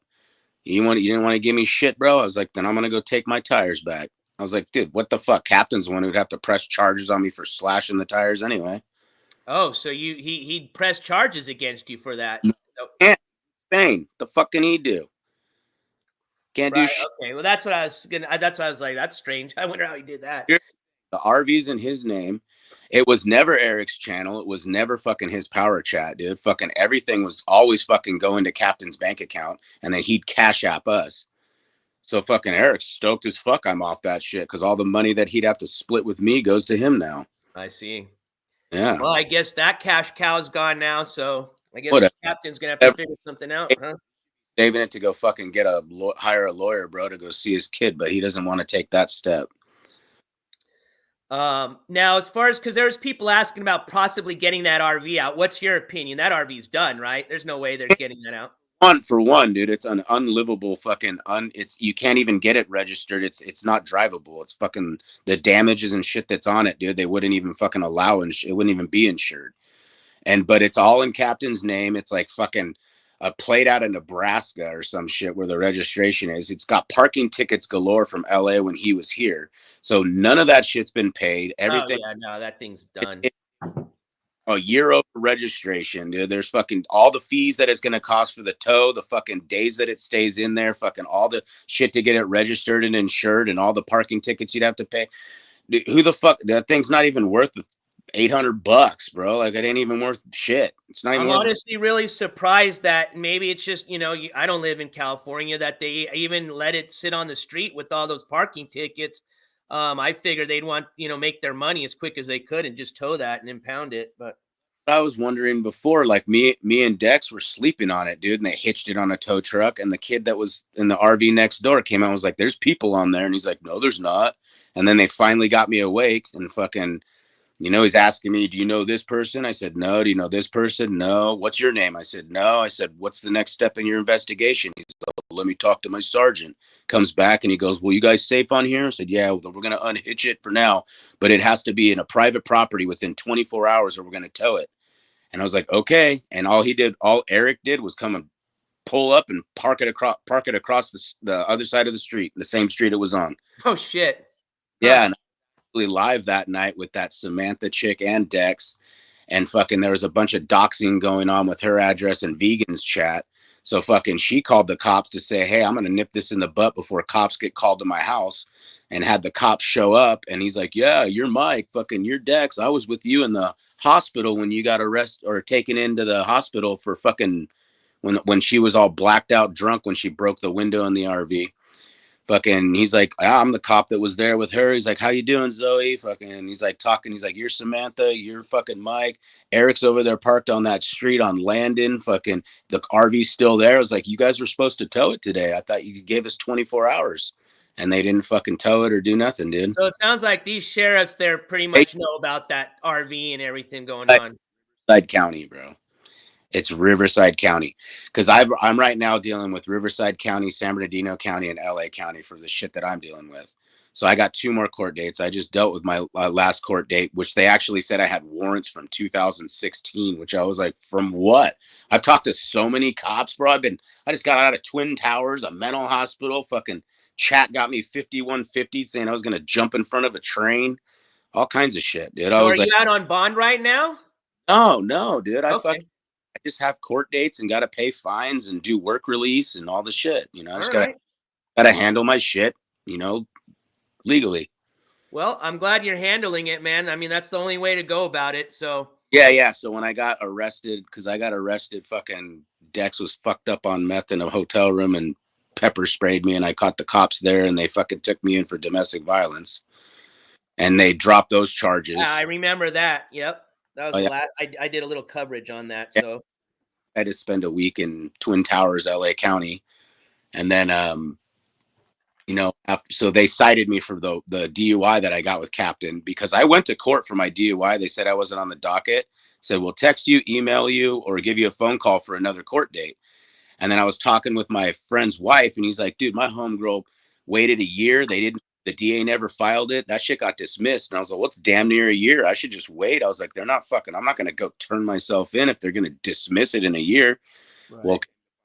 You didn't want to give me shit, bro? I was like, then I'm gonna go take my tires back. I was like, dude, what the fuck? Captain's the one who'd have to press charges on me for slashing the tires anyway. oh, so he pressed charges against you for that? Can't Spain. The fuck can he do? Can't do shit. Okay, well that's what I was gonna. That's why I was like, that's strange. I wonder how he did that. The RV's in his name. It was never Eric's channel. It was never fucking his power chat, dude. Fucking everything was always fucking going to Captain's bank account, and then he'd cash app us. So fucking Eric's stoked as fuck I'm off that shit because all the money that he'd have to split with me goes to him now. I see. Yeah. Well, I guess that cash cow is gone now, so I guess Whatever. Captain's gonna have to figure something out, huh? Saving it to go fucking hire a lawyer, bro, to go see his kid, but he doesn't want to take that step. Now, as far as, because there's people asking about possibly getting that RV out. What's your opinion? That RV's done, right? There's no way they're getting that out. For one, dude, it's an unlivable fucking you can't even get it registered. It's not drivable. It's fucking the damages and shit that's on it, dude. They wouldn't even fucking allow it wouldn't even be insured. But it's all in Captain's name. It's like fucking a plate out of Nebraska or some shit where the registration is. It's got parking tickets galore from LA when he was here. So none of that shit's been paid. Everything. Oh, yeah, no, that thing's done. A year over registration, dude. There's fucking all the fees that it's going to cost for the tow, the fucking days that it stays in there, fucking all the shit to get it registered and insured, and all the parking tickets you'd have to pay. Dude, who the fuck? That thing's not even worth $800, bro. Like, it ain't even worth shit. It's not even. I'm honestly really surprised that maybe it's just, I don't live in California, that they even let it sit on the street with all those parking tickets. I figured they'd want, make their money as quick as they could and just tow that and impound it. But I was wondering before, like me and Dex were sleeping on it, dude, and they hitched it on a tow truck, and the kid that was in the RV next door came out and was like, there's people on there. And he's like, no, there's not. And then they finally got me awake and fucking, he's asking me, do you know this person? I said, no. Do you know this person? No. What's your name? I said, no. I said, what's the next step in your investigation? He said, oh, let me talk to my sergeant. Comes back and he goes, well, you guys safe on here? I said, yeah, we're going to unhitch it for now, but it has to be in a private property within 24 hours or we're going to tow it. And I was like, okay. And all Eric did was come and pull up and park it across the other side of the street, the same street it was on. Oh, shit. Yeah. And live that night with that Samantha chick and Dex, and fucking there was a bunch of doxing going on with her address and vegans chat. So fucking she called the cops to say, hey, I'm gonna nip this in the butt before cops get called to my house. and had the cops show up, and he's like, yeah, you're Mike, fucking you're Dex. I was with you in the hospital when you got arrested or taken into the hospital for fucking when she was all blacked out drunk when she broke the window in the RV. Fucking, he's like, I'm the cop that was there with her. He's like, how you doing, Zoe? Fucking, he's like talking. He's like, you're Samantha. You're fucking Mike. Eric's over there parked on that street on Landon. Fucking, the RV's still there. I was like, you guys were supposed to tow it today. I thought you gave us 24 hours, and they didn't fucking tow it or do nothing, dude. So it sounds like these sheriffs there pretty much know about that RV and everything going on. Riverside County, bro. It's Riverside County, because I'm right now dealing with Riverside County, San Bernardino County, and LA County for the shit that I'm dealing with. So I got 2 more court dates. I just dealt with my last court date, which they actually said I had warrants from 2016, which I was like, from what? I've talked to so many cops, bro. I just got out of Twin Towers, a mental hospital. Fucking chat got me 5150 saying I was gonna jump in front of a train. All kinds of shit, dude. So are you out on bond right now? No, dude. I Okay. just have court dates and got to pay fines and do work release and all the shit. You know, I just All gotta right. handle my shit, you know, legally. Well, I'm glad you're handling it, man. I mean, that's the only way to go about it. So Yeah. So when I got arrested, fucking Dex was fucked up on meth in a hotel room and pepper sprayed me, and I caught the cops there, and they fucking took me in for domestic violence, and they dropped those charges. I remember that. Yep. That was Oh, the yeah. last. I did a little coverage on that. Yeah. So I had to spend a week in Twin Towers, LA County, and then you know, so they cited me for the DUI that I got with Captain, because I went to court for my DUI. They said I wasn't on the docket. Said we'll text you, email you, or give you a phone call for another court date. And then I was talking with my friend's wife, and he's like, dude, my homegirl waited a year. The DA never filed it. That shit got dismissed. And I was like, what's damn near a year? I should just wait. I was like, I'm not going to go turn myself in if they're going to dismiss it in a year. right. Well,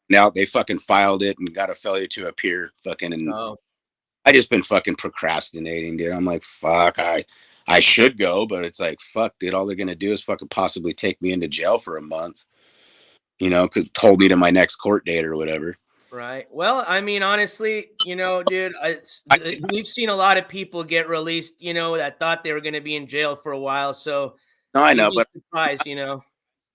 now they fucking filed it and got a failure to appear fucking. And Oh. I just been fucking procrastinating, dude. I'm like, fuck, I should go, but it's like, fuck, dude, all they're going to do is fucking possibly take me into jail for a month, you know, because hold me to my next court date or whatever. Right. Well, I mean, honestly, you know, dude, we've seen a lot of people get released, you know, that thought they were going to be in jail for a while. So No, I you'd know, be but surprised, you know.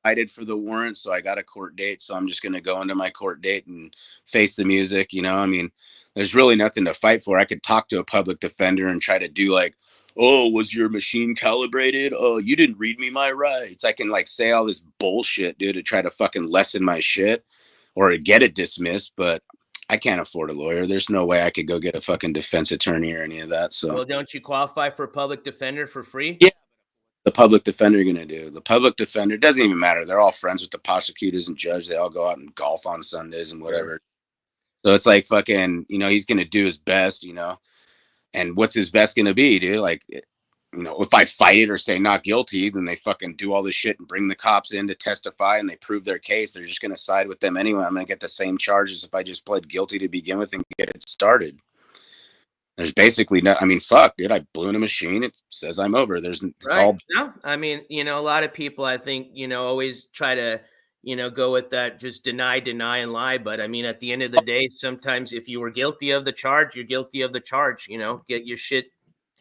I did for the warrant, so I got a court date. So I'm just going to go into my court date and face the music. You know, I mean, there's really nothing to fight for. I could talk to a public defender and try to do like, oh, was your machine calibrated? Oh, you didn't read me my rights. I can like say all this bullshit, dude, to try to fucking lessen my shit or to get it dismissed. But I can't afford a lawyer. There's no way I could go get a fucking defense attorney or any of that. So, Well, don't you qualify for a public defender for free? yeah. The public defender going to do? The public defender doesn't even matter. They're all friends with the prosecutors and judge. They all go out and golf on Sundays and whatever. So it's like fucking, you know, he's going to do his best, you know, and what's his best going to be, dude? Like, you know, if I fight it or say not guilty, then they fucking do all this shit and bring the cops in to testify and they prove their case. They're just going to side with them anyway. I'm going to get the same charges if I just pled guilty to begin with and get it started. There's basically no, I mean, fuck, dude, I blew in a machine. It says I'm over. It's Right. all. No, I mean, you know, a lot of people, I think, you know, always try to, you know, go with that, just deny, and lie. But I mean, at the end of the day, sometimes if you were guilty of the charge, you're guilty of the charge, you know, get your shit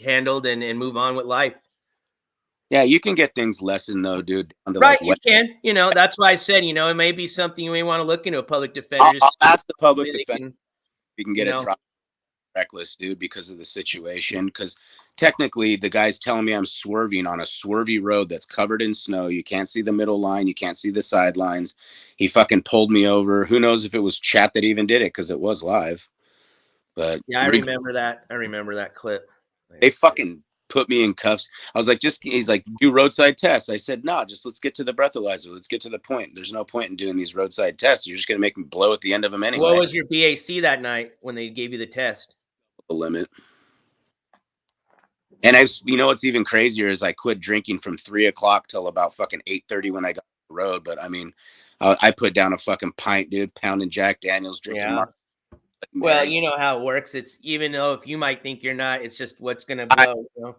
handled and move on with life. Yeah, you can get things lessened though, dude. Right, you can. You know, that's why I said, you know, it may be something you may want to look into a public defender. I'll ask the public Maybe they defender can, if we can get you it know. dropped reckless, dude, because of the situation. Because technically, the guy's telling me I'm swerving on a swervy road that's covered in snow. You can't see the middle line. You can't see the sidelines. He fucking pulled me over. Who knows if it was chat that even did it, because it was live. But Yeah, I remember that. I remember that clip. they fucking put me in cuffs. I was like, he's like, do roadside tests. I said, no, just let's get to the breathalyzer. Let's get to the point. There's no point in doing these roadside tests. You're just going to make me blow at the end of them anyway. What was your BAC that night when they gave you the test? The limit. And you know, what's even crazier is I quit drinking from 3 o'clock till about fucking 8:30 when I got on the road. But I mean, I put down a fucking pint, dude, pounding Jack Daniels, drinking Mark. Well, you know how it works. It's even though if you might think you're not, it's just what's going to blow. You know?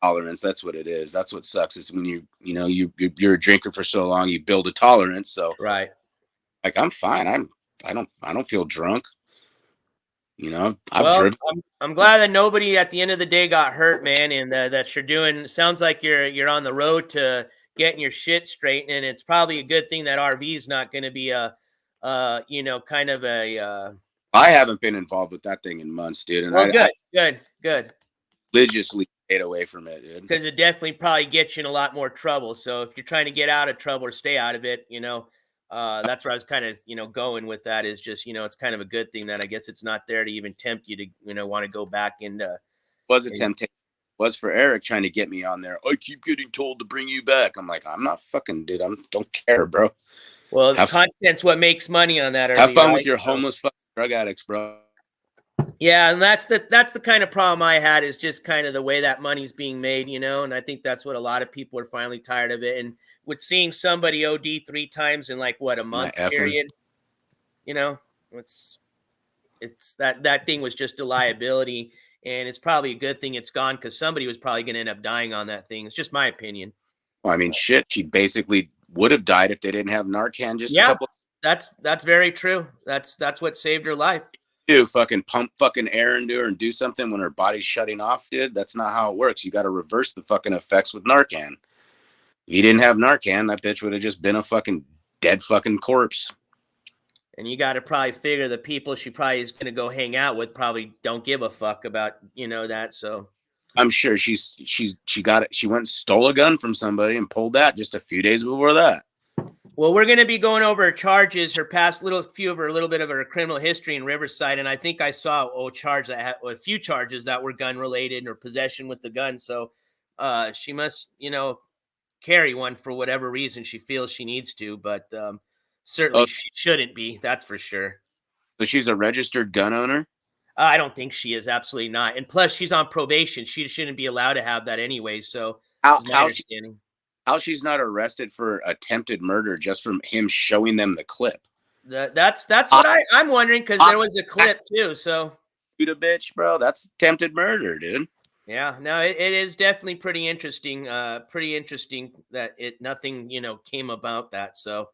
Tolerance. That's what it is. That's what sucks is when you're a drinker for so long, you build a tolerance. So right, like I'm fine. I don't feel drunk. You know, I've Well, driven. I'm glad that nobody at the end of the day got hurt, man, and that you're doing. Sounds like you're on the road to getting your shit straightened, and it's probably a good thing that RV is not going to be a, kind of a. I haven't been involved with that thing in months, dude, and Well, I good, religiously stayed away from it, dude. because it definitely probably gets you in a lot more trouble. So if you're trying to get out of trouble or stay out of it, that's where I was kind of, going with that is just, it's kind of a good thing that I guess it's not there to even tempt you to, want to go back into. Was a temptation. Was for Eric trying to get me on there. I keep getting told to bring you back. I'm like, I'm not fucking, dude. Don't care, bro. Well, the content's what makes money on that. Have fun right? with your homeless fucking drug addicts, bro. Yeah, and that's the kind of problem I had is just kind of the way that money's being made, and I think that's what a lot of people are finally tired of it. And with seeing somebody OD 3 times in like a month period, it's that thing was just a liability, and it's probably a good thing it's gone because somebody was probably going to end up dying on that thing. It's just my opinion. Well, I mean, shit, she basically would have died if they didn't have Narcan. Just a couple. That's very true. That's what saved her life. Do fucking pump fucking air into her and do something when her body's shutting off, dude. That's not how it works. You got to reverse the fucking effects with Narcan. If you didn't have Narcan, that bitch would have just been a fucking dead fucking corpse. And you got to probably figure the people she probably is going to go hang out with probably don't give a fuck about, that. So I'm sure she got it. She went and stole a gun from somebody and pulled that just a few days before that. Well, we're going to be going over her charges, her past little bit of her criminal history in Riverside, and I think I saw a few charges that were gun related or possession with the gun. So she must, carry one for whatever reason she feels she needs to, but certainly she shouldn't be. That's for sure. So she's a registered gun owner? I don't think she is. Absolutely not. And plus, she's on probation. She shouldn't be allowed to have that anyway. So how she's not arrested for attempted murder just from him showing them the clip? That's what I'm wondering, because there was a clip too. So shoot a bitch, bro. That's attempted murder, dude. Yeah, no, it is definitely pretty interesting. Pretty interesting that nothing came about that. So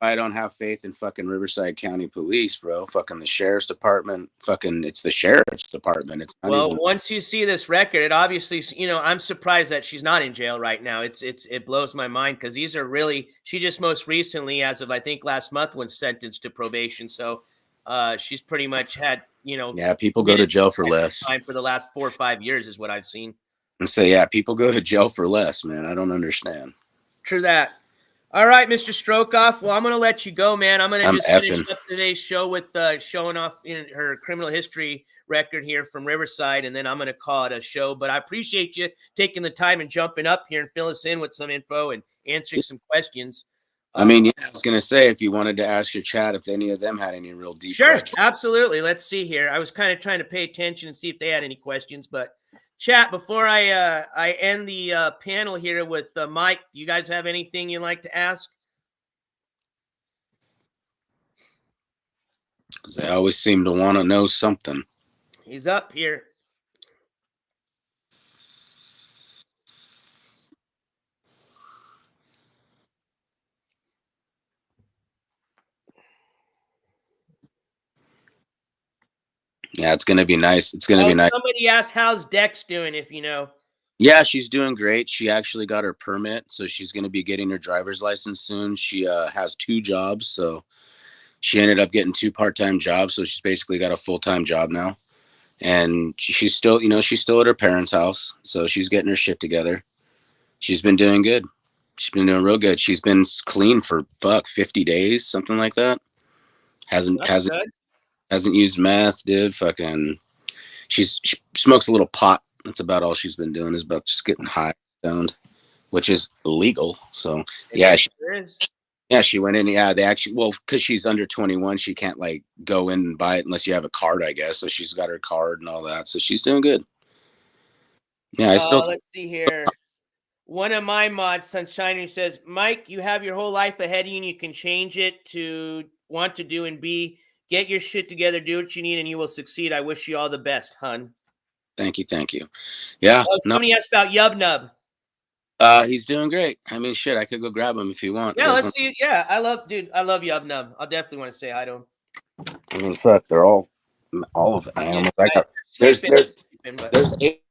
I don't have faith in fucking Riverside County Police, bro. Fucking the sheriff's department. Fucking it's the sheriff's department. It's not even... once you see this record, it obviously, I'm surprised that she's not in jail right now. It blows my mind because these are really, she just most recently, as of I think last month, was sentenced to probation. So she's pretty much had, yeah, people go to jail for less time for the last 4 or 5 years is what I've seen. And so, yeah, people go to jail for less, man. I don't understand. True that. All right, Mr. Strokeoff. Well, I'm going to let you go, man. I'm going to just finish up today's show with showing off her criminal history record here from Riverside, and then I'm going to call it a show. But I appreciate you taking the time and jumping up here and fill us in with some info and answering some questions. I mean, yeah, I was going to say, if you wanted to ask your chat if any of them had any real deep questions. Absolutely. Let's see here. I was kind of trying to pay attention and see if they had any questions, but chat, before I end the panel here with Mike, do you guys have anything you'd like to ask? Because they always seem to want to know something. He's up here. Yeah, it's going to be nice. It's going to be nice. Somebody asked, how's Dex doing, if you know? Yeah, she's doing great. She actually got her permit, so she's going to be getting her driver's license soon. She has 2 jobs, so she ended up getting 2 part-time jobs, so she's basically got a full-time job now. And she's still, she's still at her parents' house, so she's getting her shit together. She's been doing good. She's been doing real good. She's been clean for 50 days, something like that. Hasn't used meth, dude. Fucking, she smokes a little pot. That's about all she's been doing, is about just getting high, stoned, which is illegal. So yeah, she went in. Yeah, they actually, because she's under 21, she can't like go in and buy it unless you have a card, I guess. So she's got her card and all that. So she's doing good. Yeah, let's see here. One of my mods, Sunshiner, says, Mike, you have your whole life ahead of you and you can change it to want to do and be. Get your shit together, do what you need, and you will succeed. I wish you all the best, hun. Thank you. Yeah. Somebody asked about Yub Nub. He's doing great. I mean, shit, I could go grab him if you want. Yeah, let's see. Yeah, I love Yub Nub. I'll definitely want to say hi to him. I mean, fuck, they're all all of the animals. I Yeah, got sleeping, but there's 8.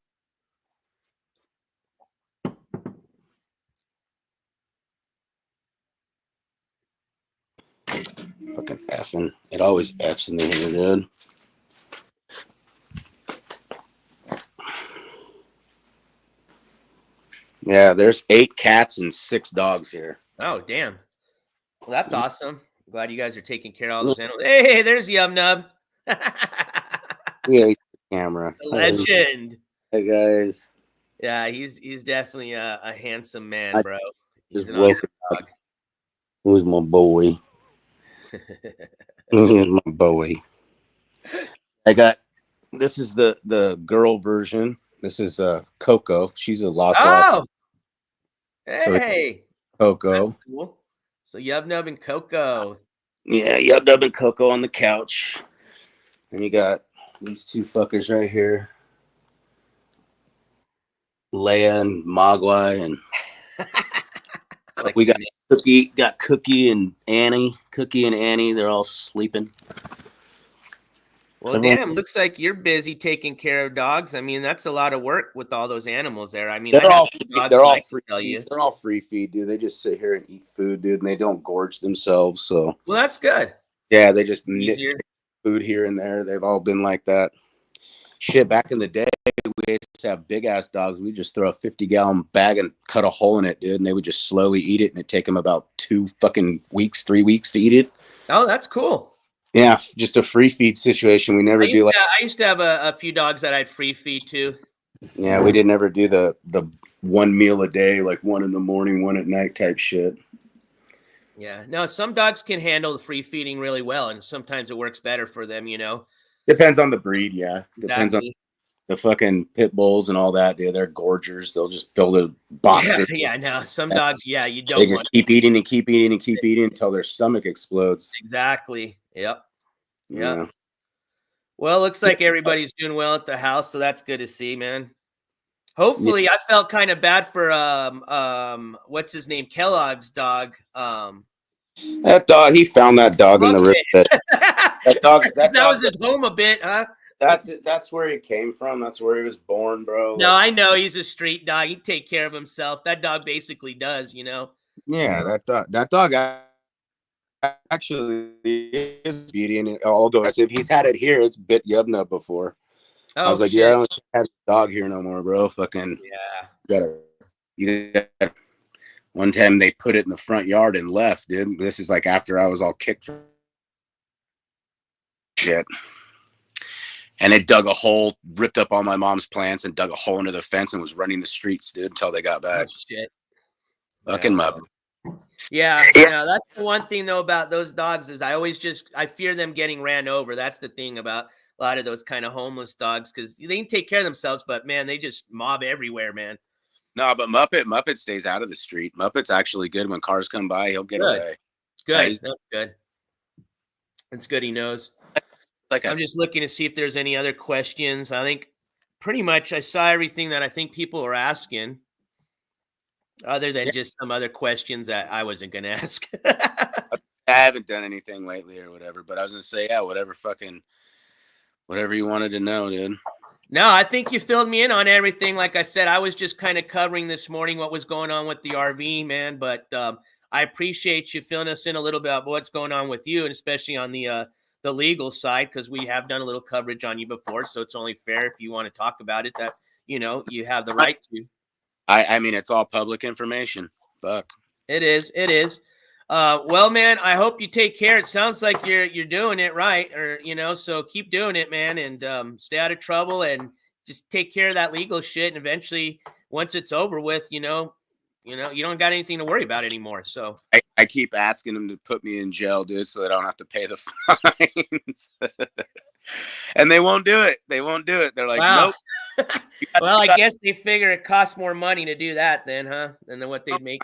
Fucking effing. It always F's in the here, dude. Yeah, there's 8 cats and 6 dogs here. oh damn. Well, that's awesome. Glad you guys are taking care of all those animals. Hey, there's Yum Nub. Yeah, camera. Legend. Hey guys. Yeah, he's definitely a handsome man, I bro. He's just an woke awesome up. dog. Who's my boy? Here's my boy. This is the girl version. This is Coco. She's a lost Oh, So hey, Coco. that's cool. So Yub Nub and Coco. Yeah, Yub Nub and Coco on the couch. And you got these 2 fuckers right here. Leia and Mogwai, and Like we got Cookie and Annie. Cookie and Annie, they're all sleeping. well, damn, looks like you're busy taking care of dogs. I mean, that's a lot of work with all those animals there. I mean, They're all free. Tell you. They're all free feed, dude. They just sit here and eat food, dude, and they don't gorge themselves. So Well, that's good. yeah, they just nip Easier. food here and there. They've all been like that. Shit, back in the day, we used to have big ass dogs. We just throw a 50-gallon bag and cut a hole in it, dude, and they would just slowly eat it, and it'd take them about 3 weeks to eat it. Oh, that's cool. Yeah, just a free feed situation. We never I do used to have a few dogs that I'd free feed too. Yeah, we didn't ever do the 1 meal a day, like 1 in the morning, 1 at night type shit. Yeah, no, some dogs can handle the free feeding really well, and sometimes it works better for them. Depends on the breed, yeah. Depends on Exactly. the fucking pit bulls and all that, dude. They're gorgers. They'll just fill their boxes. Yeah, no, some dogs, you They don't just want keep eating and keep eating and keep eating until their stomach explodes. exactly. Yep. Yeah. Well, looks like everybody's doing well at the house, so that's good to see, man. Hopefully, I felt kind of bad for what's his name, Kellogg's dog. That dog, he found that dog in the river. That was his home a bit, huh? That's where he came from. That's where he was born, bro. No, I know he's a street dog. He take care of himself. That dog basically does, Yeah, that dog actually is obedient. Although if he's had it here, it's bit Yubna before. I was like, shit. yeah, I don't have a dog here no more, bro. Fucking you got one time they put it in the front yard and left, dude. This is like after I was all kicked for shit. And it dug a hole, ripped up all my mom's plants and dug a hole into the fence and was running the streets, dude, until they got back. Oh, shit. Fucking mug. Yeah, that's the one thing though about those dogs is I fear them getting ran over. That's the thing about a lot of those kind of homeless dogs because they can take care of themselves, but man, they just mob everywhere, man. No, but Muppet stays out of the street. Muppet's actually good when cars come by. He'll get away. It's good. Yeah, That's good. It's good. He knows. I'm just looking to see if there's any other questions. I think pretty much I saw everything that I think people were asking. Other than just some other questions that I wasn't going to ask. I haven't done anything lately or whatever, but I was going to say, yeah, whatever you wanted to know, dude. No, I think you filled me in on everything. Like I said, I was just kind of covering this morning what was going on with the RV, man. But I appreciate you filling us in a little bit about what's going on with you, and especially on the legal side, because we have done a little coverage on you before. So it's only fair if you want to talk about it that, you have the right to. I mean, it's all public information. Fuck. It is. Well, man, I hope you take care. It sounds like you're doing it right, or so keep doing it, man, and stay out of trouble and just take care of that legal shit. And eventually, once it's over with, you don't got anything to worry about anymore. So I keep asking them to put me in jail, dude, so I don't have to pay the fines. And they won't do it. They're like, wow. Nope. Well, I guess they figure it costs more money to do that then, huh? Than what they'd make.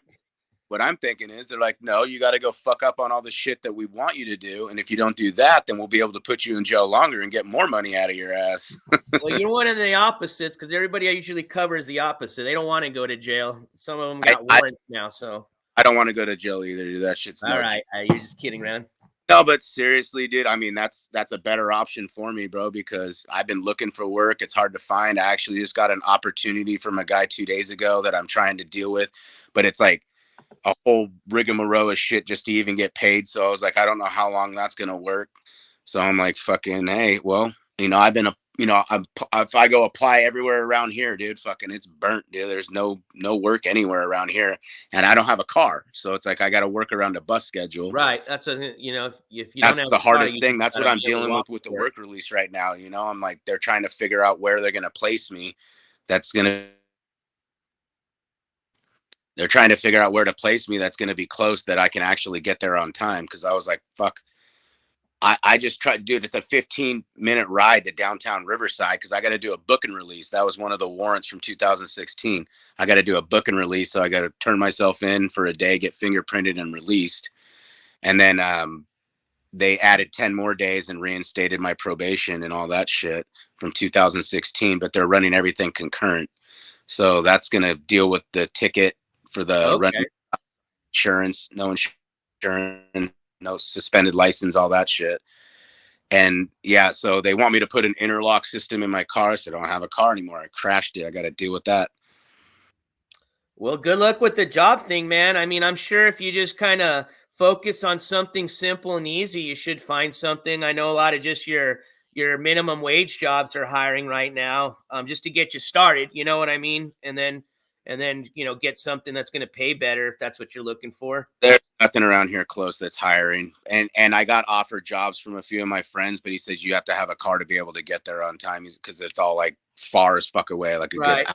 What I'm thinking is they're like, no, you got to go fuck up on all the shit that we want you to do. And if you don't do that, then we'll be able to put you in jail longer and get more money out of your ass. Well, you're one of the opposites because everybody usually covers the opposite. They don't want to go to jail. Some of them got warrants now, so. I don't want to go to jail either, dude. That shit's all right. You're just kidding around. No, but seriously, dude, I mean, that's a better option for me, bro, because I've been looking for work. It's hard to find. I actually just got an opportunity from a guy 2 days ago that I'm trying to deal with, but it's like a whole rigmarole of shit just to even get paid. So I was like, I don't know how long that's gonna work. So I'm like, fucking, hey, well, I've been if I go apply everywhere around here, dude, fucking, it's burnt, dude. There's no work anywhere around here, and I don't have a car, so it's like I got to work around a bus schedule. Right. That's if you don't That's have the a car, hardest you thing. just That's what gotta I'm be able to dealing walk with to the work. work release right now. I'm like, they're trying to figure out where they're gonna place me. That's gonna They're trying to figure out where to place me that's going to be close that I can actually get there on time. Cause I was like, fuck, I just tried, dude, it's a 15-minute ride to downtown Riverside. Cause I got to do a book and release. That was one of the warrants from 2016. I got to do a book and release. So I got to turn myself in for a day, get fingerprinted and released. And then, they added 10 more days and reinstated my probation and all that shit from 2016, but they're running everything concurrent. So that's going to deal with the ticket for the running Okay. insurance, no insurance, no suspended license, all that shit. And yeah, so they want me to put an interlock system in my car. So I don't have a car anymore. I crashed it. I got to deal with that. Well, good luck with the job thing, man. I mean, I'm sure if you just kind of focus on something simple and easy, you should find something. I know a lot of just your minimum wage jobs are hiring right now, just to get you started. You know what I mean? And then get something that's going to pay better if that's what you're looking for. There's nothing around here close that's hiring. And I got offered jobs from a few of my friends, but he says you have to have a car to be able to get there on time because it's all like far as fuck away, like a Right. good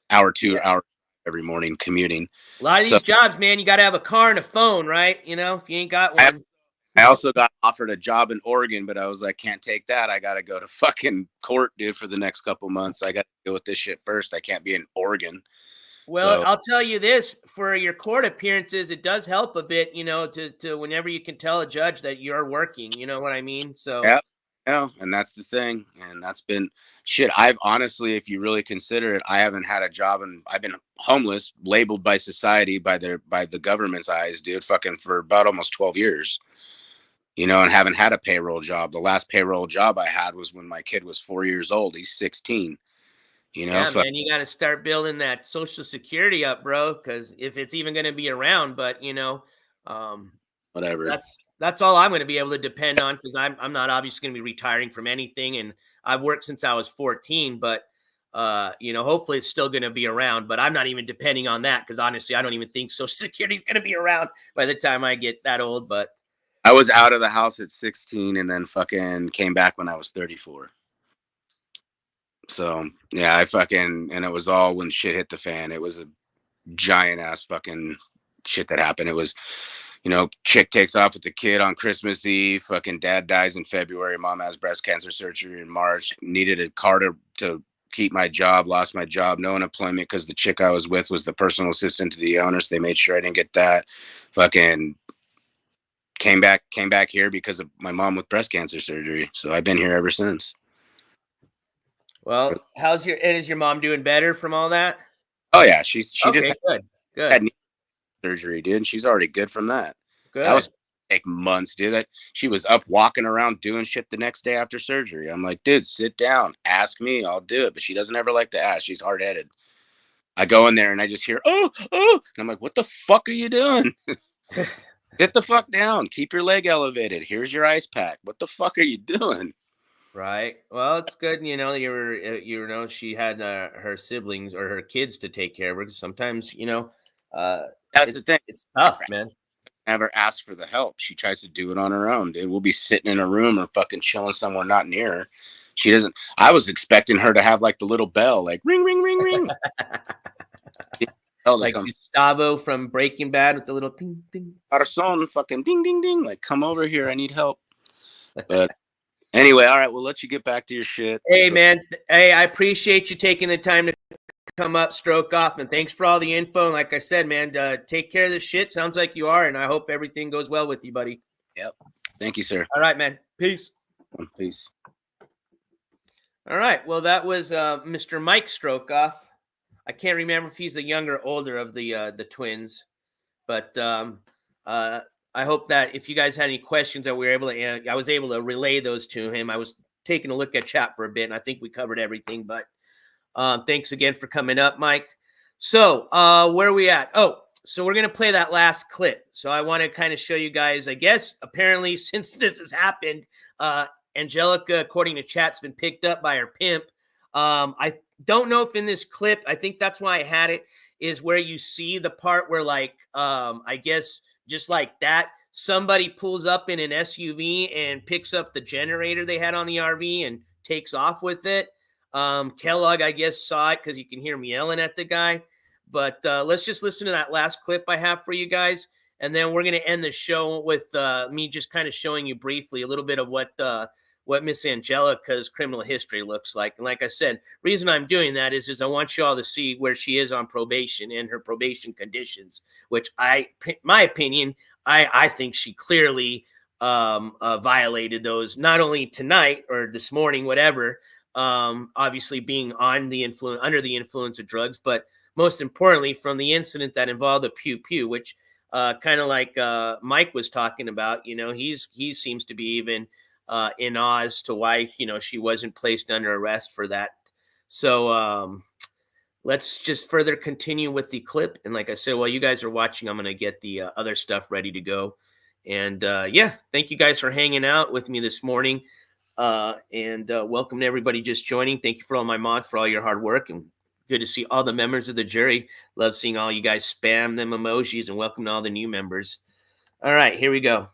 hour, Yeah. 2 hour every morning commuting. A lot of So these jobs, man, you got to have a car and a phone, right? If you ain't got I, one. I also got offered a job in Oregon, but I was like, can't take that. I got to go to fucking court, dude, for the next couple months. I got to deal with this shit first. I can't be in Oregon. Well, So I'll tell you this, for your court appearances, it does help a bit, to whenever you can tell a judge that you're working, you know what I mean? So, yeah, yeah, and that's the thing. And that's been shit. I've honestly, if you really consider it, I haven't had a job and I've been homeless, labeled by society, by the government's eyes, dude, fucking for about almost 12 years. And haven't had a payroll job. The last payroll job I had was when my kid was 4 years old. He's 16. yeah, So man, you got to start building that Social Security up, bro, because if it's even going to be around, but, um, whatever. that's all I'm going to be able to depend on, because I'm not obviously going to be retiring from anything, and I've worked since I was 14, but hopefully it's still going to be around. But I'm not even depending on that, because honestly, I don't even think Social Security is going to be around by the time I get that old. But I was out of the house at 16 and then fucking came back when I was 34. So yeah, and it was all when shit hit the fan. It was a giant ass fucking shit that happened. It was, chick takes off with the kid on Christmas Eve. Fucking dad dies in February. Mom has breast cancer surgery in March. Needed a car to keep my job. Lost my job. No unemployment because the chick I was with was the personal assistant to the owner. So they made sure I didn't get that. Fucking came back here because of my mom with breast cancer surgery. So I've been here ever since. well, is your mom doing better from all that? Oh yeah, she just Okay, good, had knee surgery, dude. She's already good from that. That was good. take months, dude. That she was up walking around doing shit the next day after surgery. I'm like, dude, sit down, ask me, I'll do it. But she doesn't ever like to ask. She's hard headed. I go in there and I just hear, oh, and I'm like, what the fuck are you doing? Sit the fuck down. Keep your leg elevated. Here's your ice pack. What the fuck are you doing? Right. Well, it's good, she had her siblings or her kids to take care of her. 'Cause sometimes, That's the thing. it's tough, man. Never ask for the help. She tries to do it on her own, dude. We'll be sitting in a room or fucking chilling somewhere not near her. She doesn't. I was expecting her to have like the little bell, like ring, ring, ring, ring. Like Gustavo from Breaking Bad with the little ding, ding. Corazon, fucking ding, ding, ding. Like, come over here. I need help. But anyway, all right. We'll let you get back to your shit. Hey, man. Hey, I appreciate you taking the time to come up, stroke off, and thanks for all the info. And like I said, man, take care of this shit. Sounds like you are, and I hope everything goes well with you, buddy. Yep. Thank you, sir. All right, man. Peace. Peace. All right. Well, that was Mr. Mike Strokeoff. I can't remember if he's the younger or older of the twins, but I hope that if you guys had any questions that we were able to, I was able to relay those to him. I was taking a look at chat for a bit, and I think we covered everything. But thanks again for coming up, Mike. So where are we at? Oh, so we're going to play that last clip. So I want to kind of show you guys, I guess, apparently since this has happened, Angelica, according to chat, has been picked up by her pimp. I don't know if in this clip, I think that's why I had it, is where you see the part where, like, I guess just like that, somebody pulls up in an SUV and picks up the generator they had on the RV and takes off with it. Kellogg, I guess, saw it because you can hear me yelling at the guy. But let's just listen to that last clip I have for you guys. And then we're going to end the show with me just kind of showing you briefly a little bit of what Miss Angelica's criminal history looks like. And like I said, reason I'm doing that is I want you all to see where she is on probation and her probation conditions, which my opinion, I think she clearly violated those, not only tonight or this morning, whatever, obviously being under the influence of drugs, but most importantly, from the incident that involved the pew pew, which kind of like Mike was talking about, he seems to be even in awe as to why, she wasn't placed under arrest for that. So let's just further continue with the clip. And like I said, while you guys are watching, I'm going to get the other stuff ready to go. And yeah, thank you guys for hanging out with me this morning. And welcome to everybody just joining. Thank you for all my mods, for all your hard work, and good to see all the members of the jury. Love seeing all you guys spam them emojis, and welcome to all the new members. All right, here we go.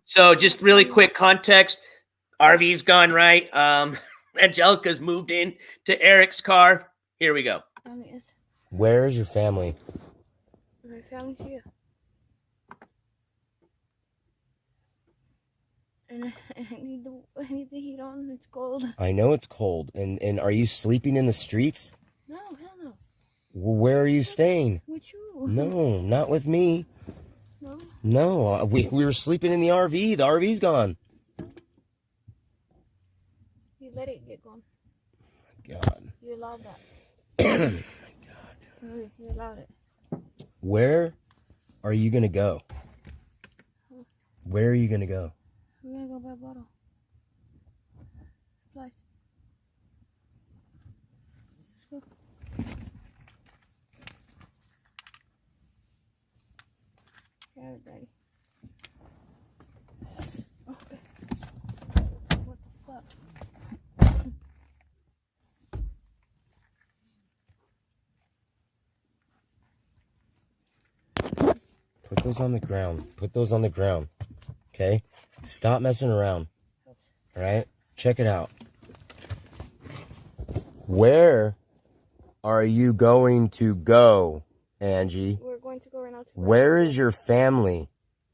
So just really quick context. RV's gone, right? Angelica's moved in to Eric's car. Here we go. Where is your family? My family's here. And I need the heat on. It's cold. I know it's cold. And are you sleeping in the streets? No, hell no. Where are you staying? With you. No, not with me. No? No, we were sleeping in the RV. The RV's gone. You let it get gone. God. You allowed that. Oh my God. You allowed it. Where are you going to go? Where are you going to go? We're gonna go buy a bottle. Supplies. Let's go. Grab it, Daddy. Okay. What the fuck? Put those on the ground. Put those on the ground. Okay? Stop messing around. All right? Check it out. Where are you going to go, Angie? We're going to go right now. Where is your family?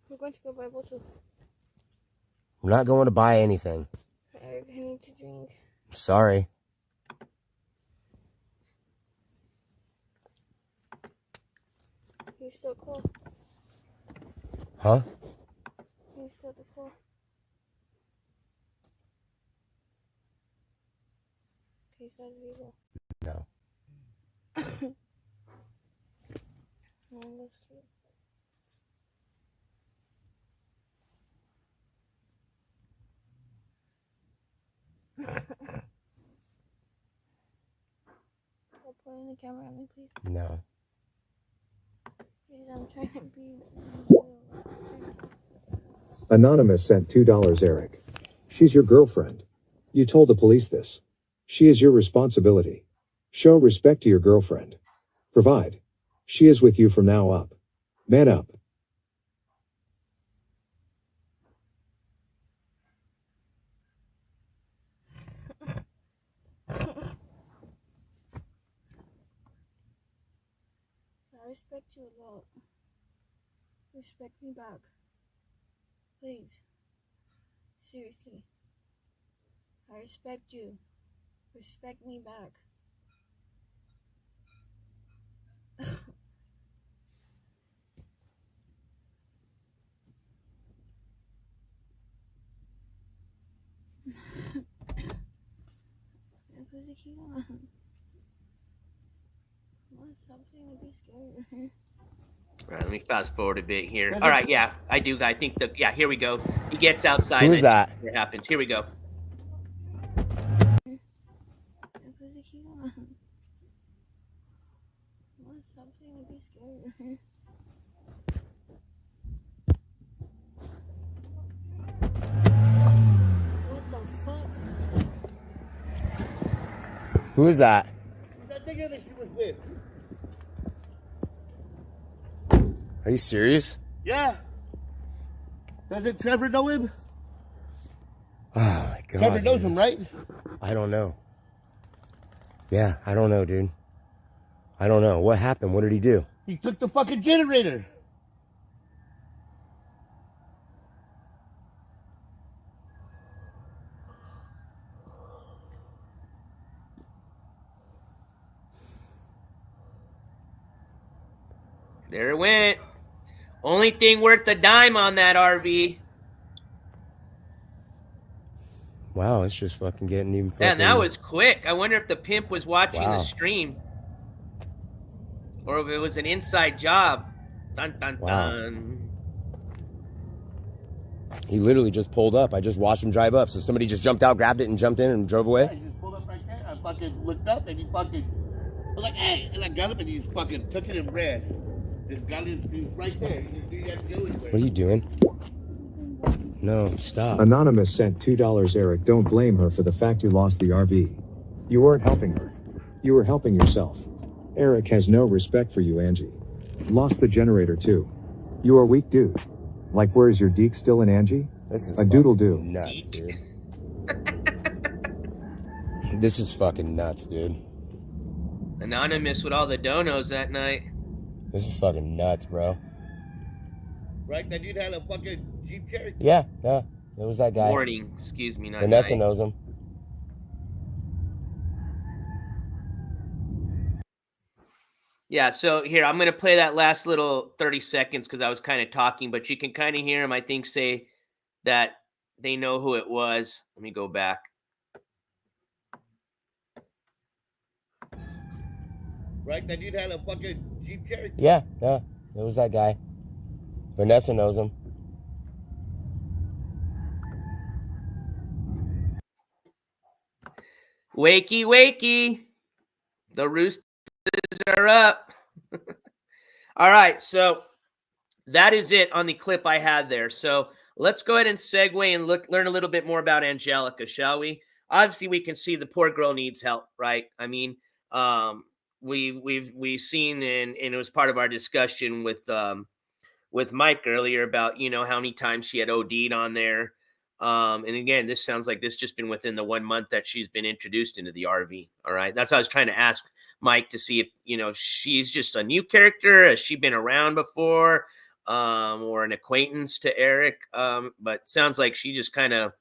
We're going to go buy a bottle. We're not going to buy anything. I need to drink. Sorry. You're still cool. Huh? You're still cool. Okay, so legal. No. No, go sleep. Go point the camera at me, please. No. Please, I'm trying to be. Anonymous sent $2, Eric. She's your girlfriend. You told the police this. She is your responsibility. Show respect to your girlfriend. Provide. She is with you from now up. Man up. I respect you a lot. Respect me back. Please. Seriously. I respect you. Respect me back. Put the key on. Come on, stop trying to be scared. All right, let me fast forward a bit here. All right, yeah, I do. I think yeah, here we go. He gets outside. Who is that? What happens? Here we go. Stop saying to be scared. What the fuck? Who is that? That nigga that she was with. Are you serious? Yeah. Doesn't Trevor know him? Oh my god. Trevor knows dude. him, right? I don't know. Yeah, I don't know, dude. I don't know. What happened? What did he do? He took the fucking generator. There it went. Only thing worth a dime on that RV. Wow, it's just fucking getting even fucking... Man, that was quick. I wonder if the pimp was watching Wow. the stream. Or if it was an inside job. Dun, dun, Wow. dun. He literally just pulled up. I just watched him drive up. So somebody just jumped out, grabbed it, and jumped in and drove Yeah, away? he just pulled up right there. I fucking looked up and he fucking I was like, hey, and I got him and he fucking took it and ran. Just got it, he was right there. He didn't have to go anywhere. What are you doing? No, stop. Anonymous sent $2. Eric, don't blame her for the fact you lost the RV. You weren't helping her. You were helping yourself. Eric has no respect for you, Angie. Lost the generator too. You are weak, dude. Like, where's your deek still in Angie? This is A doodle do. fucking nuts, dude. This is fucking nuts, dude. Anonymous with all the donos that night. This is fucking nuts, bro. Right? That dude had a fucking Jeep Cherokee. Yeah, it was that guy. Morning, excuse me, not Vanessa night. knows him. Yeah, so here, I'm going to play that last little 30 seconds because I was kind of talking, but you can kind of hear him, I think, say that they know who it was. Let me go back. Right? That dude had a fucking Jeep Cherokee. Yeah, it was that guy. Vanessa knows him. Wakey, wakey. The roosters are up. All right, so that is it on the clip I had there. So let's go ahead and segue and learn a little bit more about Angelica, shall we? Obviously, we can see the poor girl needs help, right? I mean, we've seen, and it was part of our discussion with Mike earlier about, you know, how many times she had OD'd on there. And again, this sounds like this just been within the 1 month that she's been introduced into the RV. All right. That's how I was trying to ask Mike to see if, you know, she's just a new character. Has she been around before? Or an acquaintance to Eric? But sounds like she just kind of,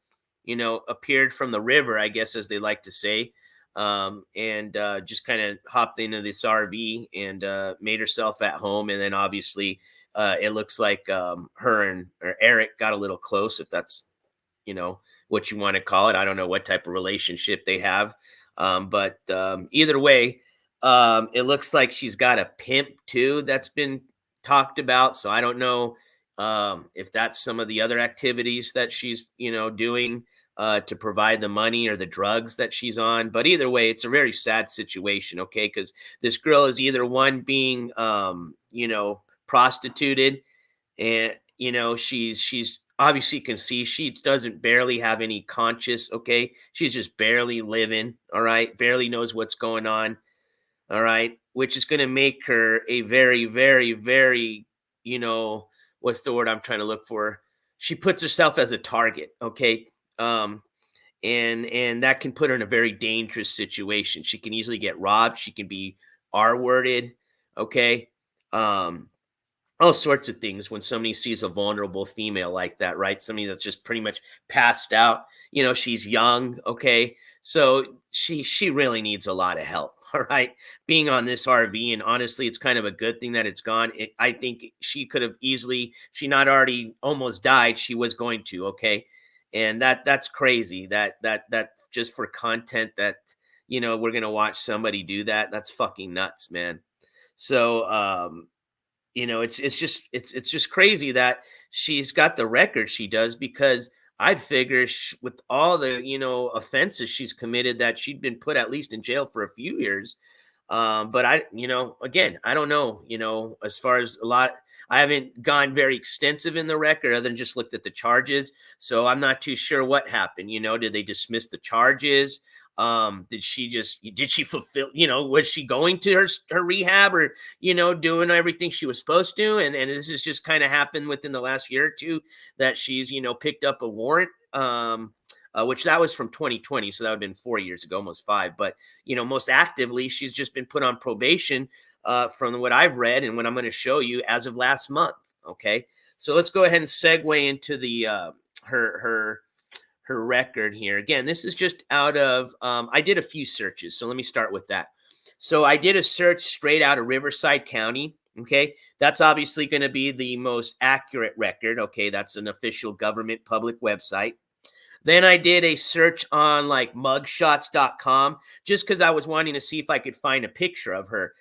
you know, appeared from the river, I guess, as they like to say. And just kind of hopped into this RV and made herself at home. And then obviously it looks like her and Eric got a little close, if that's, you know, what you want to call it. I don't know what type of relationship they have. But either way, it looks like she's got a pimp too that's been talked about. So I don't know if that's some of the other activities that she's, you know, doing to provide the money or the drugs that she's on. But either way, it's a very sad situation, okay? Because this girl is either one being, you know, prostituted, and, you know, she's obviously, you can see she doesn't barely have any conscience, okay? She's just barely living, all right? Barely knows what's going on, all right? Which is going to make her a very, very, very, you know, what's the word I'm trying to look for? She puts herself as a target, okay? And that can put her in a very dangerous situation. She can easily get robbed. She can be R-worded, okay? All sorts of things when somebody sees a vulnerable female like that, right? Somebody that's just pretty much passed out. You know, she's young, okay? So she really needs a lot of help, all right? Being on this RV, and honestly, it's kind of a good thing that it's gone. I think she could have easily, she not already almost died, she was going to, okay? And that's crazy. That just for content that, you know, we're gonna watch somebody do that. That's fucking nuts, man. So you know, it's just crazy that she's got the record she does, because I'd figure with all the, you know, offenses she's committed that she'd been put at least in jail for a few years. But I, you know, again, I don't know, you know, as far as I haven't gone very extensive in the record other than just looked at the charges. So I'm not too sure what happened. You know, did they dismiss the charges? Did she fulfill, you know, was she going to her rehab, or, you know, doing everything she was supposed to? And this has just kind of happened within the last year or two that she's, you know, picked up a warrant, which that was from 2020. So that would have been 4 years ago, almost 5. But, you know, most actively, she's just been put on probation from what I've read and what I'm going to show you as of last month. Okay. So let's go ahead and segue into the her record here. Again, this is just out of, I did a few searches. So let me start with that. So I did a search straight out of Riverside County. Okay. That's obviously going to be the most accurate record. Okay. That's an official government public website. Then I did a search on like mugshots.com just because I was wanting to see if I could find a picture of her.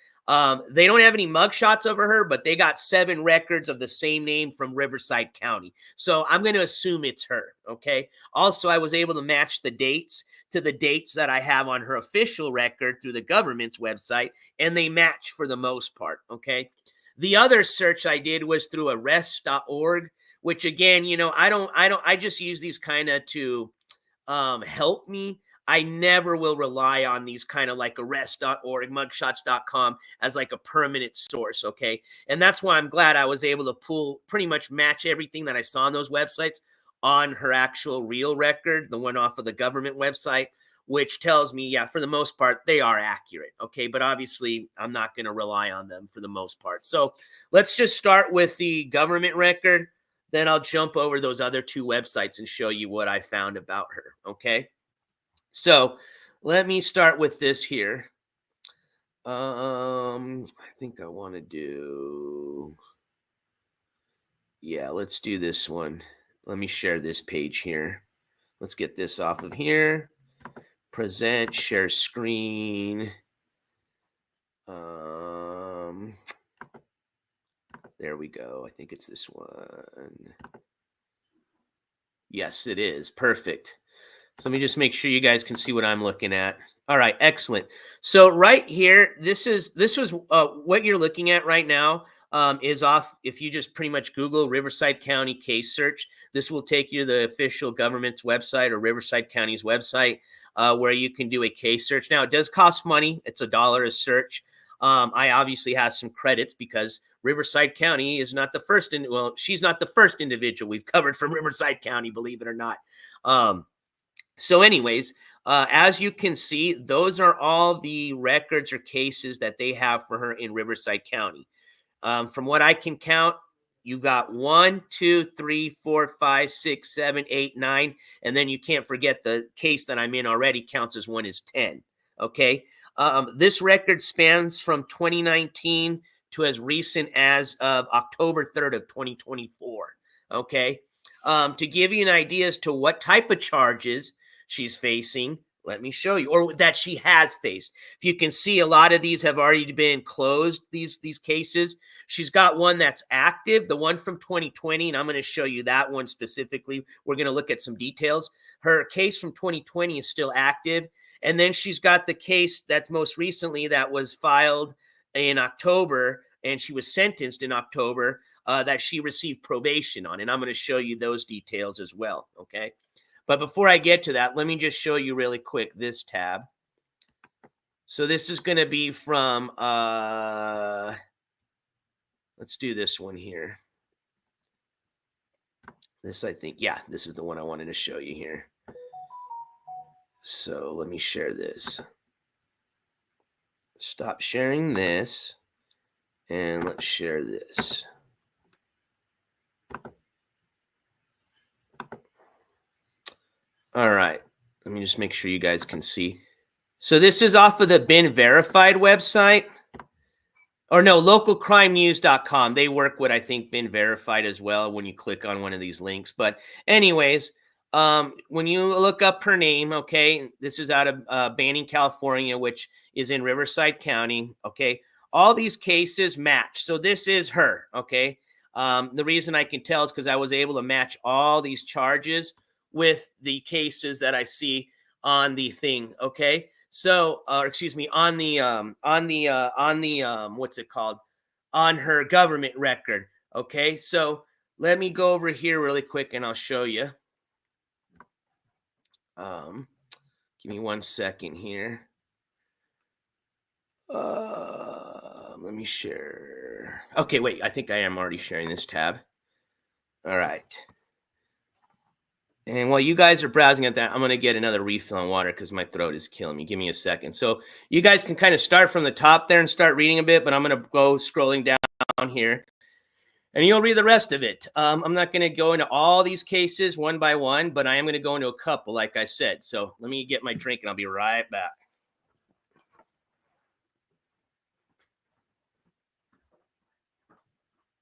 They don't have any mugshots of her, but they got 7 records of the same name from Riverside County. So I'm going to assume it's her. Okay. Also, I was able to match the dates to the dates that I have on her official record through the government's website, and they match for the most part. Okay. The other search I did was through arrest.org, which again, you know, I just use these kind of to help me. I never will rely on these kind of like arrest.org, mugshots.com as like a permanent source. Okay. And that's why I'm glad I was able to pretty much match everything that I saw on those websites on her actual real record, the one off of the government website, which tells me, yeah, for the most part, they are accurate. Okay. But obviously I'm not going to rely on them for the most part. So let's just start with the government record. Then I'll jump over those other 2 websites and show you what I found about her. Okay. So let me start with this here. I think I want to do, yeah, let's do this one. Let me share this page here. Let's get this off of here. Present, share screen. There we go. I think it's this one. Yes, it is. Perfect. So let me just make sure you guys can see what I'm looking at. All right, excellent. So right here, this was what you're looking at right now is off. If you just pretty much Google Riverside County case search, this will take you to the official government's website or Riverside County's website where you can do a case search. Now, it does cost money. It's $1 a search. I obviously have some credits because Riverside County is not the first. She's not the first individual we've covered from Riverside County, believe it or not. So anyways, as you can see, those are all the records or cases that they have for her in Riverside County. From what I can count, you got 1, 2, 3, 4, 5, 6, 7, 8, 9. And then you can't forget the case that I'm in already counts as 1 is 10. Okay. This record spans from 2019 to as recent as of October 3rd of 2024. Okay. To give you an idea as to what type of charges she's facing, let me show you, or that she has faced. If you can see, a lot of these have already been closed, these cases. She's got one that's active, the one from 2020, and I'm going to show you that one specifically. We're going to look at some details. Her case from 2020 is still active. And then she's got the case that's most recently that was filed in October, and she was sentenced in October that she received probation on. And I'm going to show you those details as well, okay? But before I get to that, let me just show you really quick this tab. So this is going to be from, let's do this one here. This, I think, yeah, this is the one I wanted to show you here. So let me share this. Stop sharing this, and let's share this. All right, let me just make sure you guys can see. So this is off of the Been Verified website. Or no, localcrimenews.com. They work with, I think, Been Verified as well when you click on one of these links. But anyways, when you look up her name, okay, this is out of Banning, California, which is in Riverside County, okay. all these cases match. So this is her, okay? The reason I can tell is because I was able to match all these charges with the cases that I see on the thing, okay? So, excuse me, on the what's it called? On her government record, okay? So let me go over here really quick and I'll show you. Give me 1 second here. Let me share. Okay, wait, I think I am already sharing this tab. All right. And while you guys are browsing at that, I'm going to get another refill on water because my throat is killing me. Give me a second. So you guys can kind of start from the top there and start reading a bit, but I'm going to go scrolling down here. And you'll read the rest of it. I'm not going to go into all these cases one by one, but I am going to go into a couple, like I said. So let me get my drink and I'll be right back.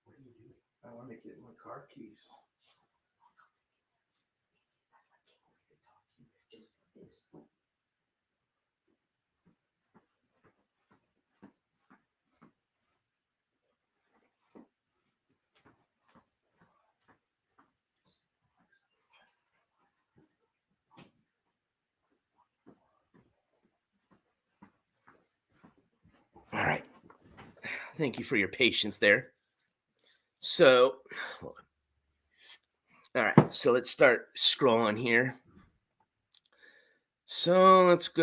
What are you doing? I want to get my car keys. All right. Thank you for your patience there. So, all right. So let's start scrolling here. So let's go.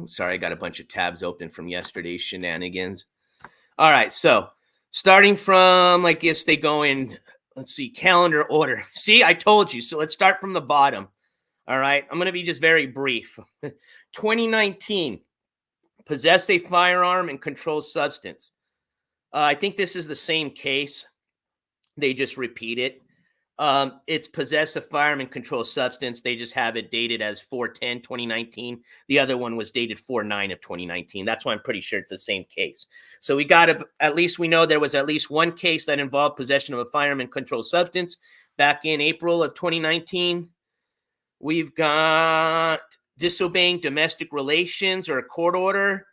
Sorry, I got a bunch of tabs open from yesterday's shenanigans. All right. So starting from, I guess they go in, let's see, calendar order. See, I told you. So let's start from the bottom. All right. I'm going to be just very brief. 2019. Possess a firearm and controlled substance. I think this is the same case. They just repeat it. It's possess a firearm and controlled substance. They just have it dated as 4/10/2019. The other one was dated 4/9 of 2019. That's why I'm pretty sure it's the same case. So we got to, at least we know there was at least one case that involved possession of a firearm and controlled substance back in April of 2019. We've got disobeying domestic relations or a court order.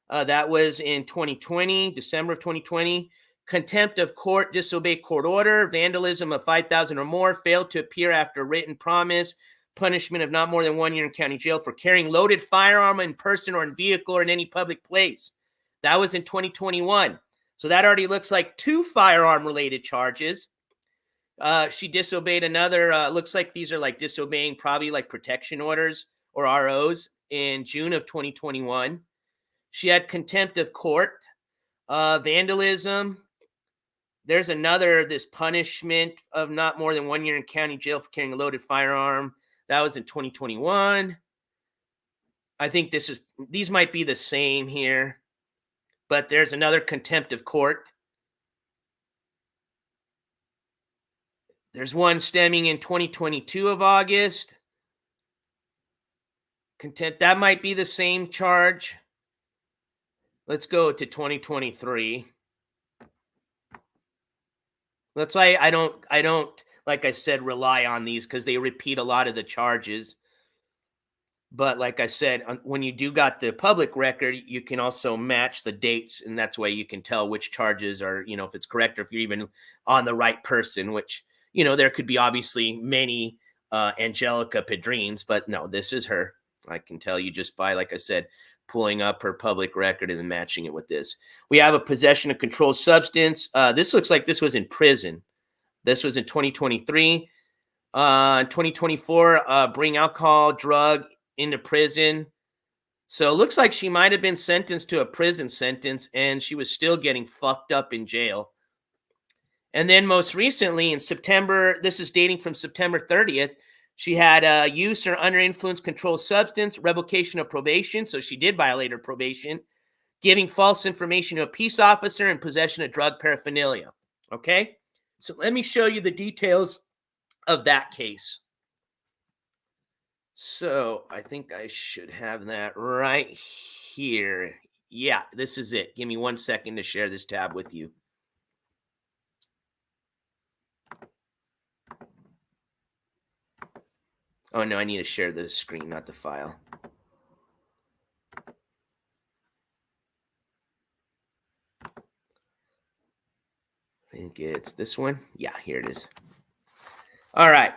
That was in 2020, December of 2020. Contempt of court, disobey court order, vandalism of 5,000 or more, failed to appear after written promise, punishment of not more than 1 year in county jail for carrying loaded firearm in person or in vehicle or in any public place. That was in 2021. So that already looks like 2 firearm-related charges. She disobeyed another, looks like these are like disobeying probably like protection orders or ROs in June of 2021. She had contempt of court, vandalism. There's another, this punishment of not more than 1 year in county jail for carrying a loaded firearm. That was in 2021. I think these might be the same here, but there's another contempt of court. There's one stemming in 2022 of August. Contempt, that might be the same charge. Let's go to 2023. That's why I don't, like I said, rely on these because they repeat a lot of the charges. But like I said, when you do got the public record, you can also match the dates, and that's why you can tell which charges are, if it's correct or if you're even on the right person, which, there could be obviously many Angelica Pedrines, but no, this is her. I can tell you just by, like I said, pulling up her public record and then matching it with this. We have a possession of controlled substance. This looks like this was in prison. This was in 2023. 2024, bring alcohol, drug into prison. So it looks like she might have been sentenced to a prison sentence and she was still getting fucked up in jail. And then most recently in September, this is dating from September 30th, she had use or under influence controlled substance, revocation of probation. So she did violate her probation, giving false information to a peace officer, and possession of drug paraphernalia. Okay. So let me show you the details of that case. So I think I should have that right here. Yeah, this is it. Give me 1 second to share this tab with you. Oh, no, I need to share the screen, not the file. think it's this one. Yeah, here it is. All right.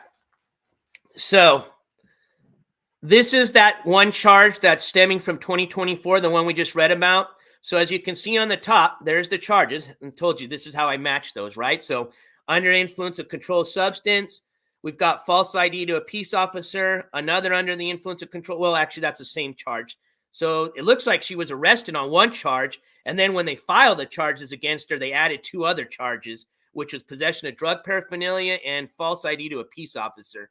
So this is that one charge that's stemming from 2024, the one we just read about. So as you can see on the top, there's the charges. I told you this is how I match those, right? So under influence of controlled substance, we've got false ID to a peace officer, another under the influence of control. Well, actually, that's the same charge. So it looks like she was arrested on one charge, and then when they filed the charges against her, they added two other charges, which was possession of drug paraphernalia and false ID to a peace officer.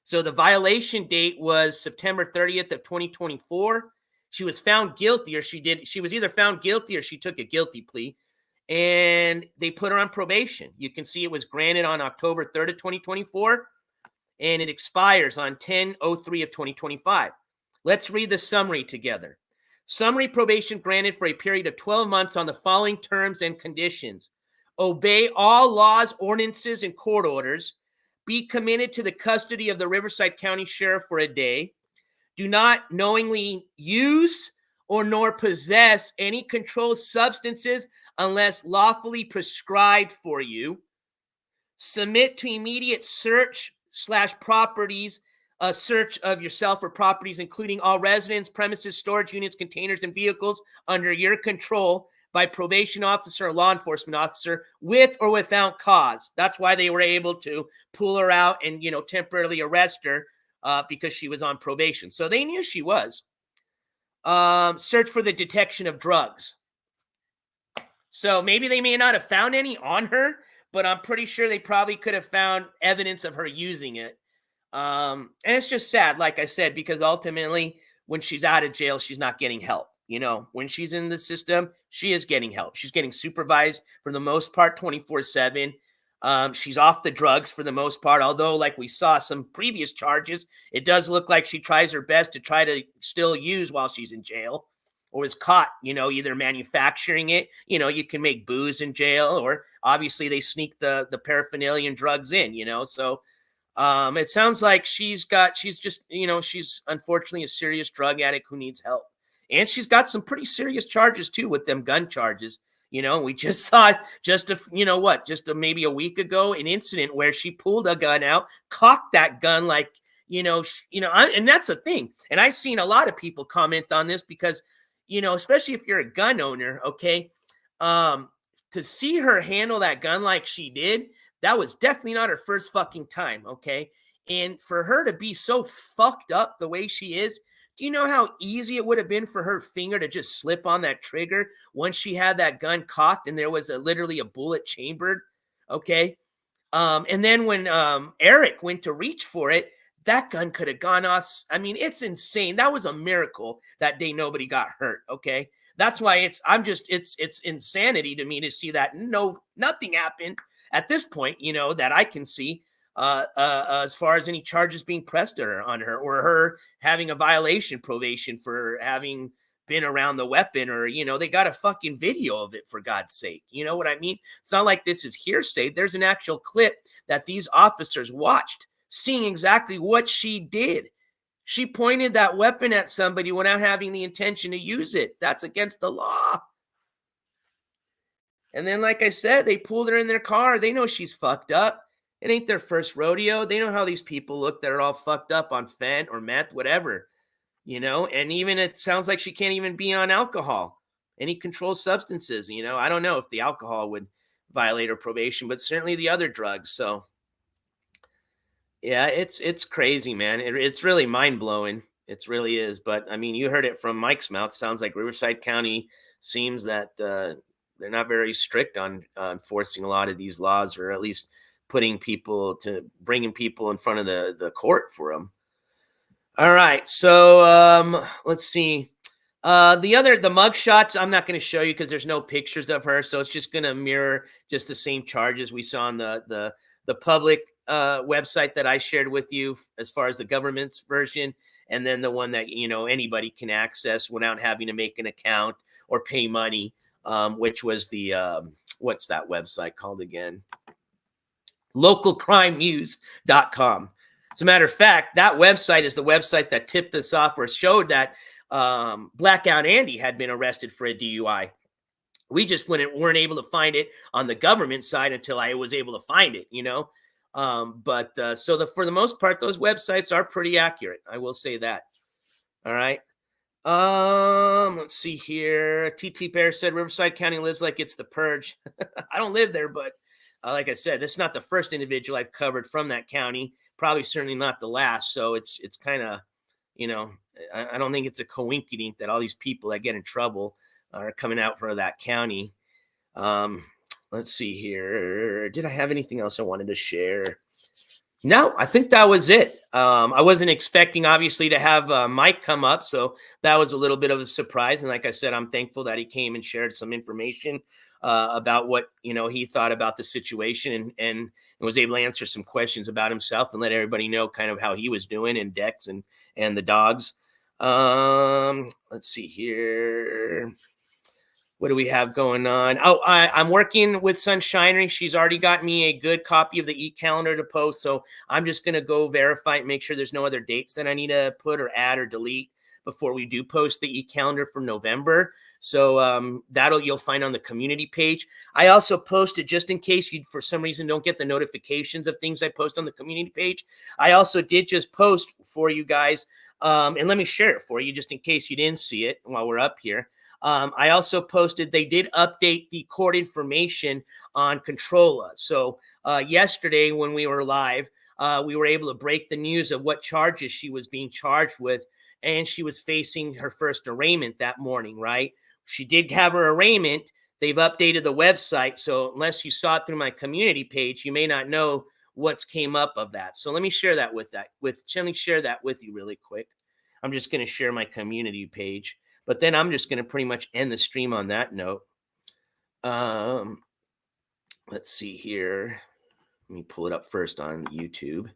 So the violation date was September 30th of 2024. She was found guilty, or she was either found guilty or she took a guilty plea, and they put her on probation. You can see it was granted on October 3rd of 2024, and it expires on 10/03 of 2025. Let's read the summary together. Summary probation granted for a period of 12 months on the following terms and conditions. Obey all laws, ordinances, and court orders. Be committed to the custody of the Riverside County Sheriff for a day. Do not knowingly use or nor possess any controlled substances unless lawfully prescribed for you. Submit to immediate search/properties, a search of yourself or properties, including all residence, premises, storage units, containers, and vehicles under your control by probation officer or law enforcement officer with or without cause. That's why they were able to pull her out and, temporarily arrest her because she was on probation. So they knew she was. Search for the detection of drugs. So maybe they may not have found any on her, but I'm pretty sure they probably could have found evidence of her using it. And it's just sad, like I said, because ultimately when she's out of jail, she's not getting help. When she's in the system, she is getting help. She's getting supervised for the most part 24/7. She's off the drugs for the most part, although like we saw some previous charges, it does look like she tries her best to try to still use while she's in jail or is caught, either manufacturing it. You can make booze in jail, or obviously they sneak the paraphernalia and drugs in, so it sounds like she's unfortunately a serious drug addict who needs help. And she's got some pretty serious charges too with them gun charges. We just saw maybe a week ago, an incident where she pulled a gun out, cocked that gun and that's the thing. And I've seen a lot of people comment on this because, especially if you're a gun owner, okay, to see her handle that gun like she did, that was definitely not her first fucking time, okay? And for her to be so fucked up the way she is, do you know how easy it would have been for her finger to just slip on that trigger once she had that gun cocked and there was literally a bullet chambered, okay? And then when Eric went to reach for it, that gun could have gone off. I mean, it's insane. That was a miracle that day nobody got hurt, okay? That's why it's insanity to me to see that nothing happened at this point, that I can see. As far as any charges being pressed on her or her having a violation probation for having been around the weapon, or, they got a fucking video of it, for God's sake. You know what I mean? It's not like this is hearsay. There's an actual clip that these officers watched, seeing exactly what she did. She pointed that weapon at somebody without having the intention to use it. That's against the law. And then, like I said, they pulled her in their car. They know she's fucked up. It ain't their first rodeo. They know how these people look that are all fucked up on fent or meth, whatever, and even it sounds like she can't even be on alcohol, any controlled substances. I don't know if the alcohol would violate her probation, but certainly the other drugs. So yeah, it's crazy, man. It's really mind blowing. It really is. But I mean, you heard it from Mike's mouth. Sounds like Riverside County seems that they're not very strict on enforcing a lot of these laws, or at least bringing people in front of the court for them. All right. So let's see. The mug shots, I'm not going to show you because there's no pictures of her. So it's just going to mirror just the same charges we saw on the public website that I shared with you as far as the government's version. And then the one that, anybody can access without having to make an account or pay money, which was the, what's that website called again? localcrimenews.com. As a matter of fact, that website is the website that tipped us off or showed that Blackout Andy had been arrested for a DUI. We just weren't able to find it on the government side until I was able to find it, So for the most part, those websites are pretty accurate. I will say that. All right. Let's see here. TT Bear said Riverside County lives like it's the purge. I don't live there, but like I said, this is not the first individual I've covered from that county. Probably certainly not the last. So it's kind of, I don't think it's a coincidence that all these people that get in trouble are coming out for that county. Let's see here. Did I have anything else I wanted to share? No, I think that was it. I wasn't expecting, obviously, to have Mike come up, so that was a little bit of a surprise. And like I said, I'm thankful that he came and shared some information about what he thought about the situation, and was able to answer some questions about himself and let everybody know kind of how he was doing, and Dex and the dogs. Let's see here. What do we have going on? Oh, I'm working with Sunshinery. She's already got me a good copy of the e-calendar to post. So I'm just going to go verify and make sure there's no other dates that I need to put or add or delete before we do post the e-calendar for November. So you'll find on the community page. I also posted, just in case you, for some reason, don't get the notifications of things I post on the community page. I also did just post for you guys. And let me share it for you just in case you didn't see it while we're up here. I also posted, they did update the court information on Controlla. So yesterday when we were live, we were able to break the news of what charges she was being charged with, and she was facing her first arraignment that morning, right? She did have her arraignment. They've updated the website, so unless you saw it through my community page, you may not know what's came up of that. So let me share that with you really quick. I'm just going to share my community page. But then I'm just going to pretty much end the stream on that note. Let's see here. Let me pull it up first on YouTube.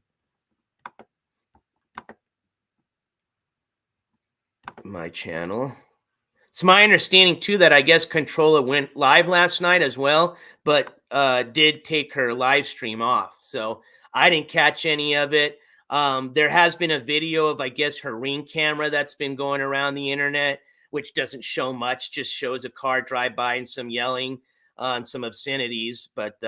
My channel. It's my understanding, too, that I guess Controlla went live last night as well, but did take her live stream off. So I didn't catch any of it. There has been a video of, I guess, her Ring camera that's been going around the internet, which doesn't show much, just shows a car drive by and some yelling and some obscenities, but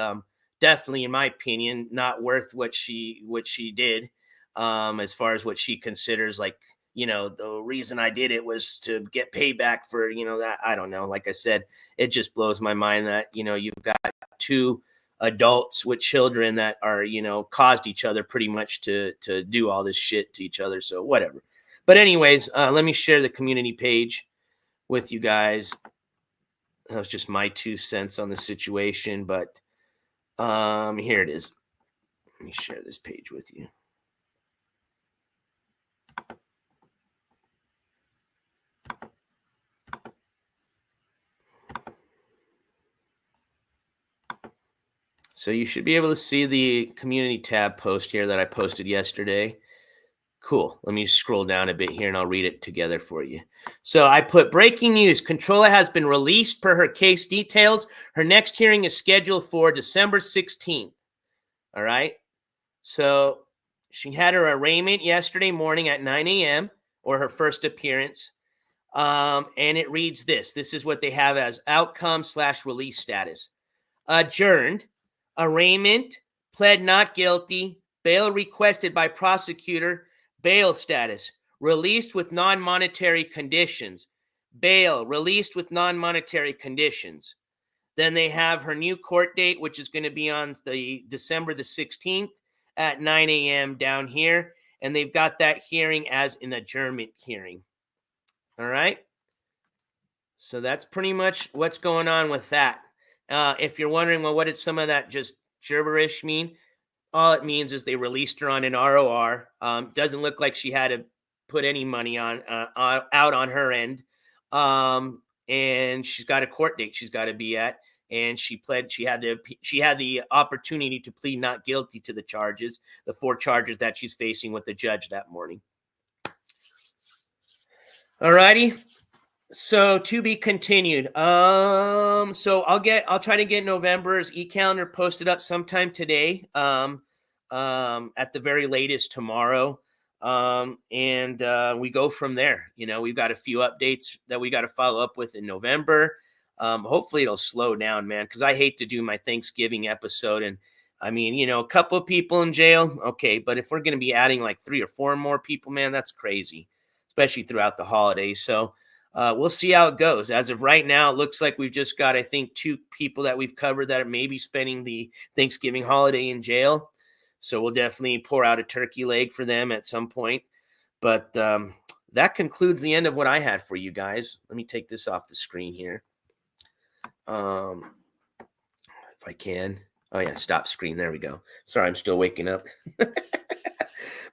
definitely, in my opinion, not worth what she did, as far as what she considers, like, the reason I did it was to get payback for, that. I don't know. Like I said, it just blows my mind that, you've got two adults with children that are, caused each other pretty much to do all this shit to each other. So whatever. But anyways, let me share the community page with you guys. That was just my 2 cents on the situation, but here it is. Let me share this page with you. So you should be able to see the community tab post here that I posted yesterday. Cool. Let me scroll down a bit here and I'll read it together for you. So I put breaking news. Controlla has been released per her case details. Her next hearing is scheduled for December 16th. All right. So she had her arraignment yesterday morning at 9 a.m. or her first appearance. And it reads this. This is what they have as outcome/release status. Adjourned. Arraignment. Pled not guilty. Bail requested by prosecutor. Bail status, released with non-monetary conditions. Bail, released with non-monetary conditions. Then they have her new court date, which is going to be on the December the 16th at 9 a.m. down here. And they've got that hearing as an adjournment hearing. All right. So that's pretty much what's going on with that. If you're wondering, well, what did some of that just gibberish mean? All it means is they released her on an ROR. Doesn't look like she had to put any money on out on her end. And she's got a court date she's got to be at. And she pled. She had the opportunity to plead not guilty to the charges, the 4 charges that she's facing with the judge that morning. All righty. So to be continued. So I'll try to get November's e-calendar posted up sometime today. At the very latest tomorrow. And we go from there. We've got a few updates that we got to follow up with in November. Hopefully it'll slow down, man, because I hate to do my Thanksgiving episode. And I mean, you know, a couple of people in jail, okay, but if we're going to be adding like 3 or 4 more people, man, that's crazy, especially throughout the holidays. So we'll see how it goes. As of right now, it looks like we've just got, I think, 2 people that we've covered that are maybe spending the Thanksgiving holiday in jail. So we'll definitely pour out a turkey leg for them at some point. But that concludes the end of what I had for you guys. Let me take this off the screen here. If I can. Oh, yeah, stop screen. There we go. Sorry, I'm still waking up.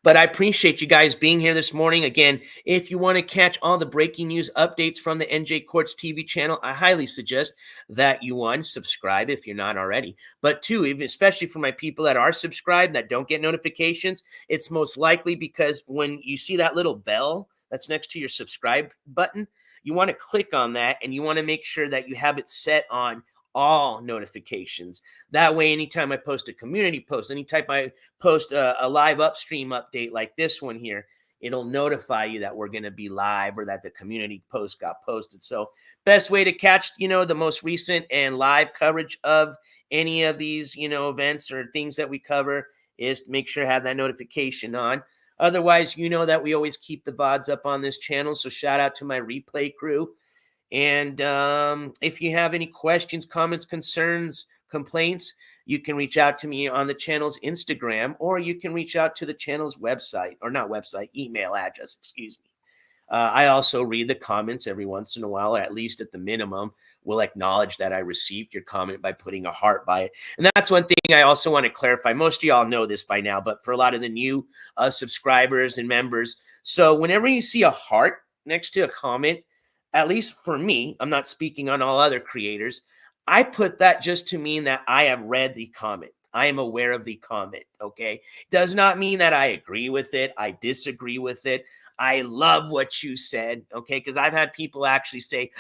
But I appreciate you guys being here this morning. Again, if you want to catch all the breaking news updates from the NJ Courts TV channel, I highly suggest that you, 1, subscribe if you're not already. But 2, even especially for my people that are subscribed that don't get notifications, it's most likely because when you see that little bell that's next to your subscribe button, you want to click on that and you want to make sure that you have it set on all notifications. That way, anytime I post a community post, anytime I post a live upstream update like this one here, it'll notify you that we're going to be live or that the community post got posted. So best way to catch, you know, the most recent and live coverage of any of these, you know, events or things that we cover is to make sure I have that notification on. Otherwise, you know that we always keep the VODs up on this channel. So shout out to my replay crew. And if you have any questions, comments, concerns, complaints, you can reach out to me on the channel's Instagram, or you can reach out to the channel's website, or not website, email address, excuse me. I also read the comments every once in a while, or at least at the minimum, will acknowledge that I received your comment by putting a heart by it. And that's one thing I also want to clarify. Most of y'all know this by now, but for a lot of the new subscribers and members, so whenever you see a heart next to a comment, at least for me, I'm not speaking on all other creators, I put that just to mean that I have read the comment. I am aware of the comment, okay? Does not mean that I agree with it. I disagree with it. I love what you said, okay? Because I've had people actually say,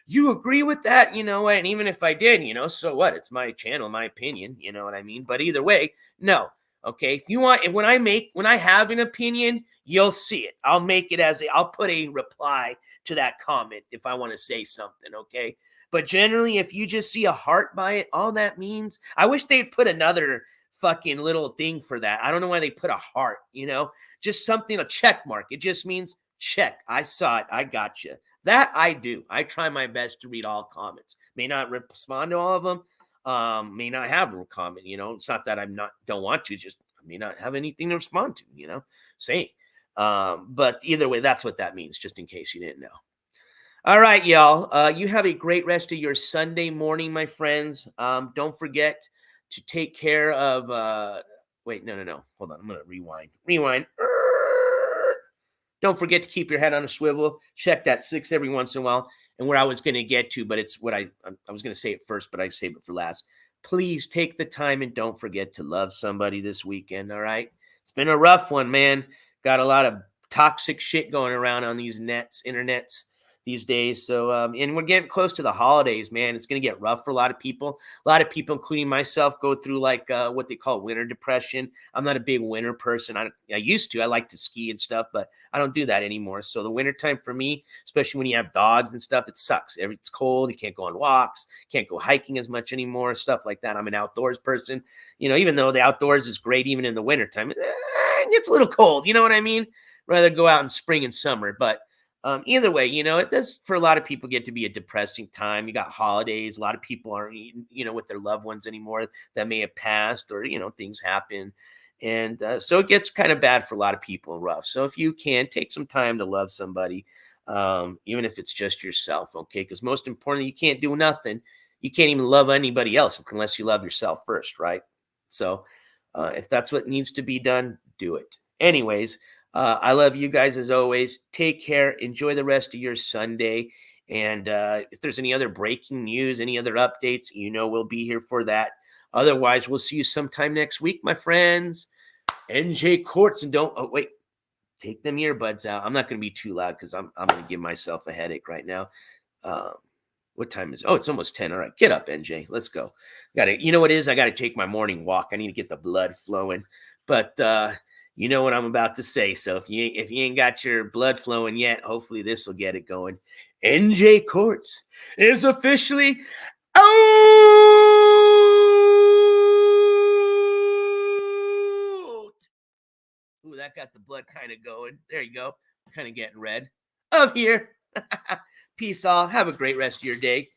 you agree with that? You know, and even if I did, you know, so what? It's my channel, my opinion, you know what I mean? But either way, no. Okay, if you want, when I have an opinion, you'll see it. I'll make it I'll put a reply to that comment if I want to say something, okay? But generally, if you just see a heart by it, all that means, I wish they'd put another fucking little thing for that. I don't know why they put a heart, you know? Just something, a check mark. It just means check. I saw it. I got you. That I do. I try my best to read all comments. May not respond to all of them. May not have a comment, you know. It's not that don't want to, just I may not have anything to respond to, you know. Say, but either way, that's what that means, just in case you didn't know. All right, y'all. You have a great rest of your Sunday morning, my friends. Don't forget to take care of. Wait, no. Hold on, I'm gonna rewind. Don't forget to keep your head on a swivel. Check that 6 every once in a while. And where I was going to get to, but it's what I was going to say it first, but I saved it for last. Please take the time and don't forget to love somebody this weekend, all right? It's been a rough one, man. Got a lot of toxic shit going around on these internets these days. So, and we're getting close to the holidays, man. It's going to get rough for a lot of people. A lot of people, including myself, go through like what they call winter depression. I'm not a big winter person. I used to. I like to ski and stuff, but I don't do that anymore. So the wintertime for me, especially when you have dogs and stuff, it sucks. It's cold. You can't go on walks. Can't go hiking as much anymore, stuff like that. I'm an outdoors person. You know, even though the outdoors is great even in the wintertime, it gets a little cold. You know what I mean? Rather go out in spring and summer, but either way, you know, it does for a lot of people get to be a depressing time. You got holidays. A lot of people aren't, you know, with their loved ones anymore that may have passed or, you know, things happen. And so it gets kind of bad for a lot of people and rough. So if you can, take some time to love somebody, even if it's just yourself, okay? Because most importantly, you can't do nothing. You can't even love anybody else unless you love yourself first, right? So if that's what needs to be done, do it. Anyways, I love you guys as always. Take care. Enjoy the rest of your Sunday. And if there's any other breaking news, any other updates, you know we'll be here for that. Otherwise, we'll see you sometime next week, my friends. NJ Courts. And wait, take them earbuds out. I'm not going to be too loud because I'm going to give myself a headache right now. What time is it? Oh, it's almost 10. All right, get up, NJ. Let's go. You know what it is? I got to take my morning walk. I need to get the blood flowing. But you know what I'm about to say. So if you ain't got your blood flowing yet, hopefully this will get it going. NJ Courts is officially out. Ooh, that got the blood kind of going. There you go. Kind of getting red. Of here. Peace all. Have a great rest of your day.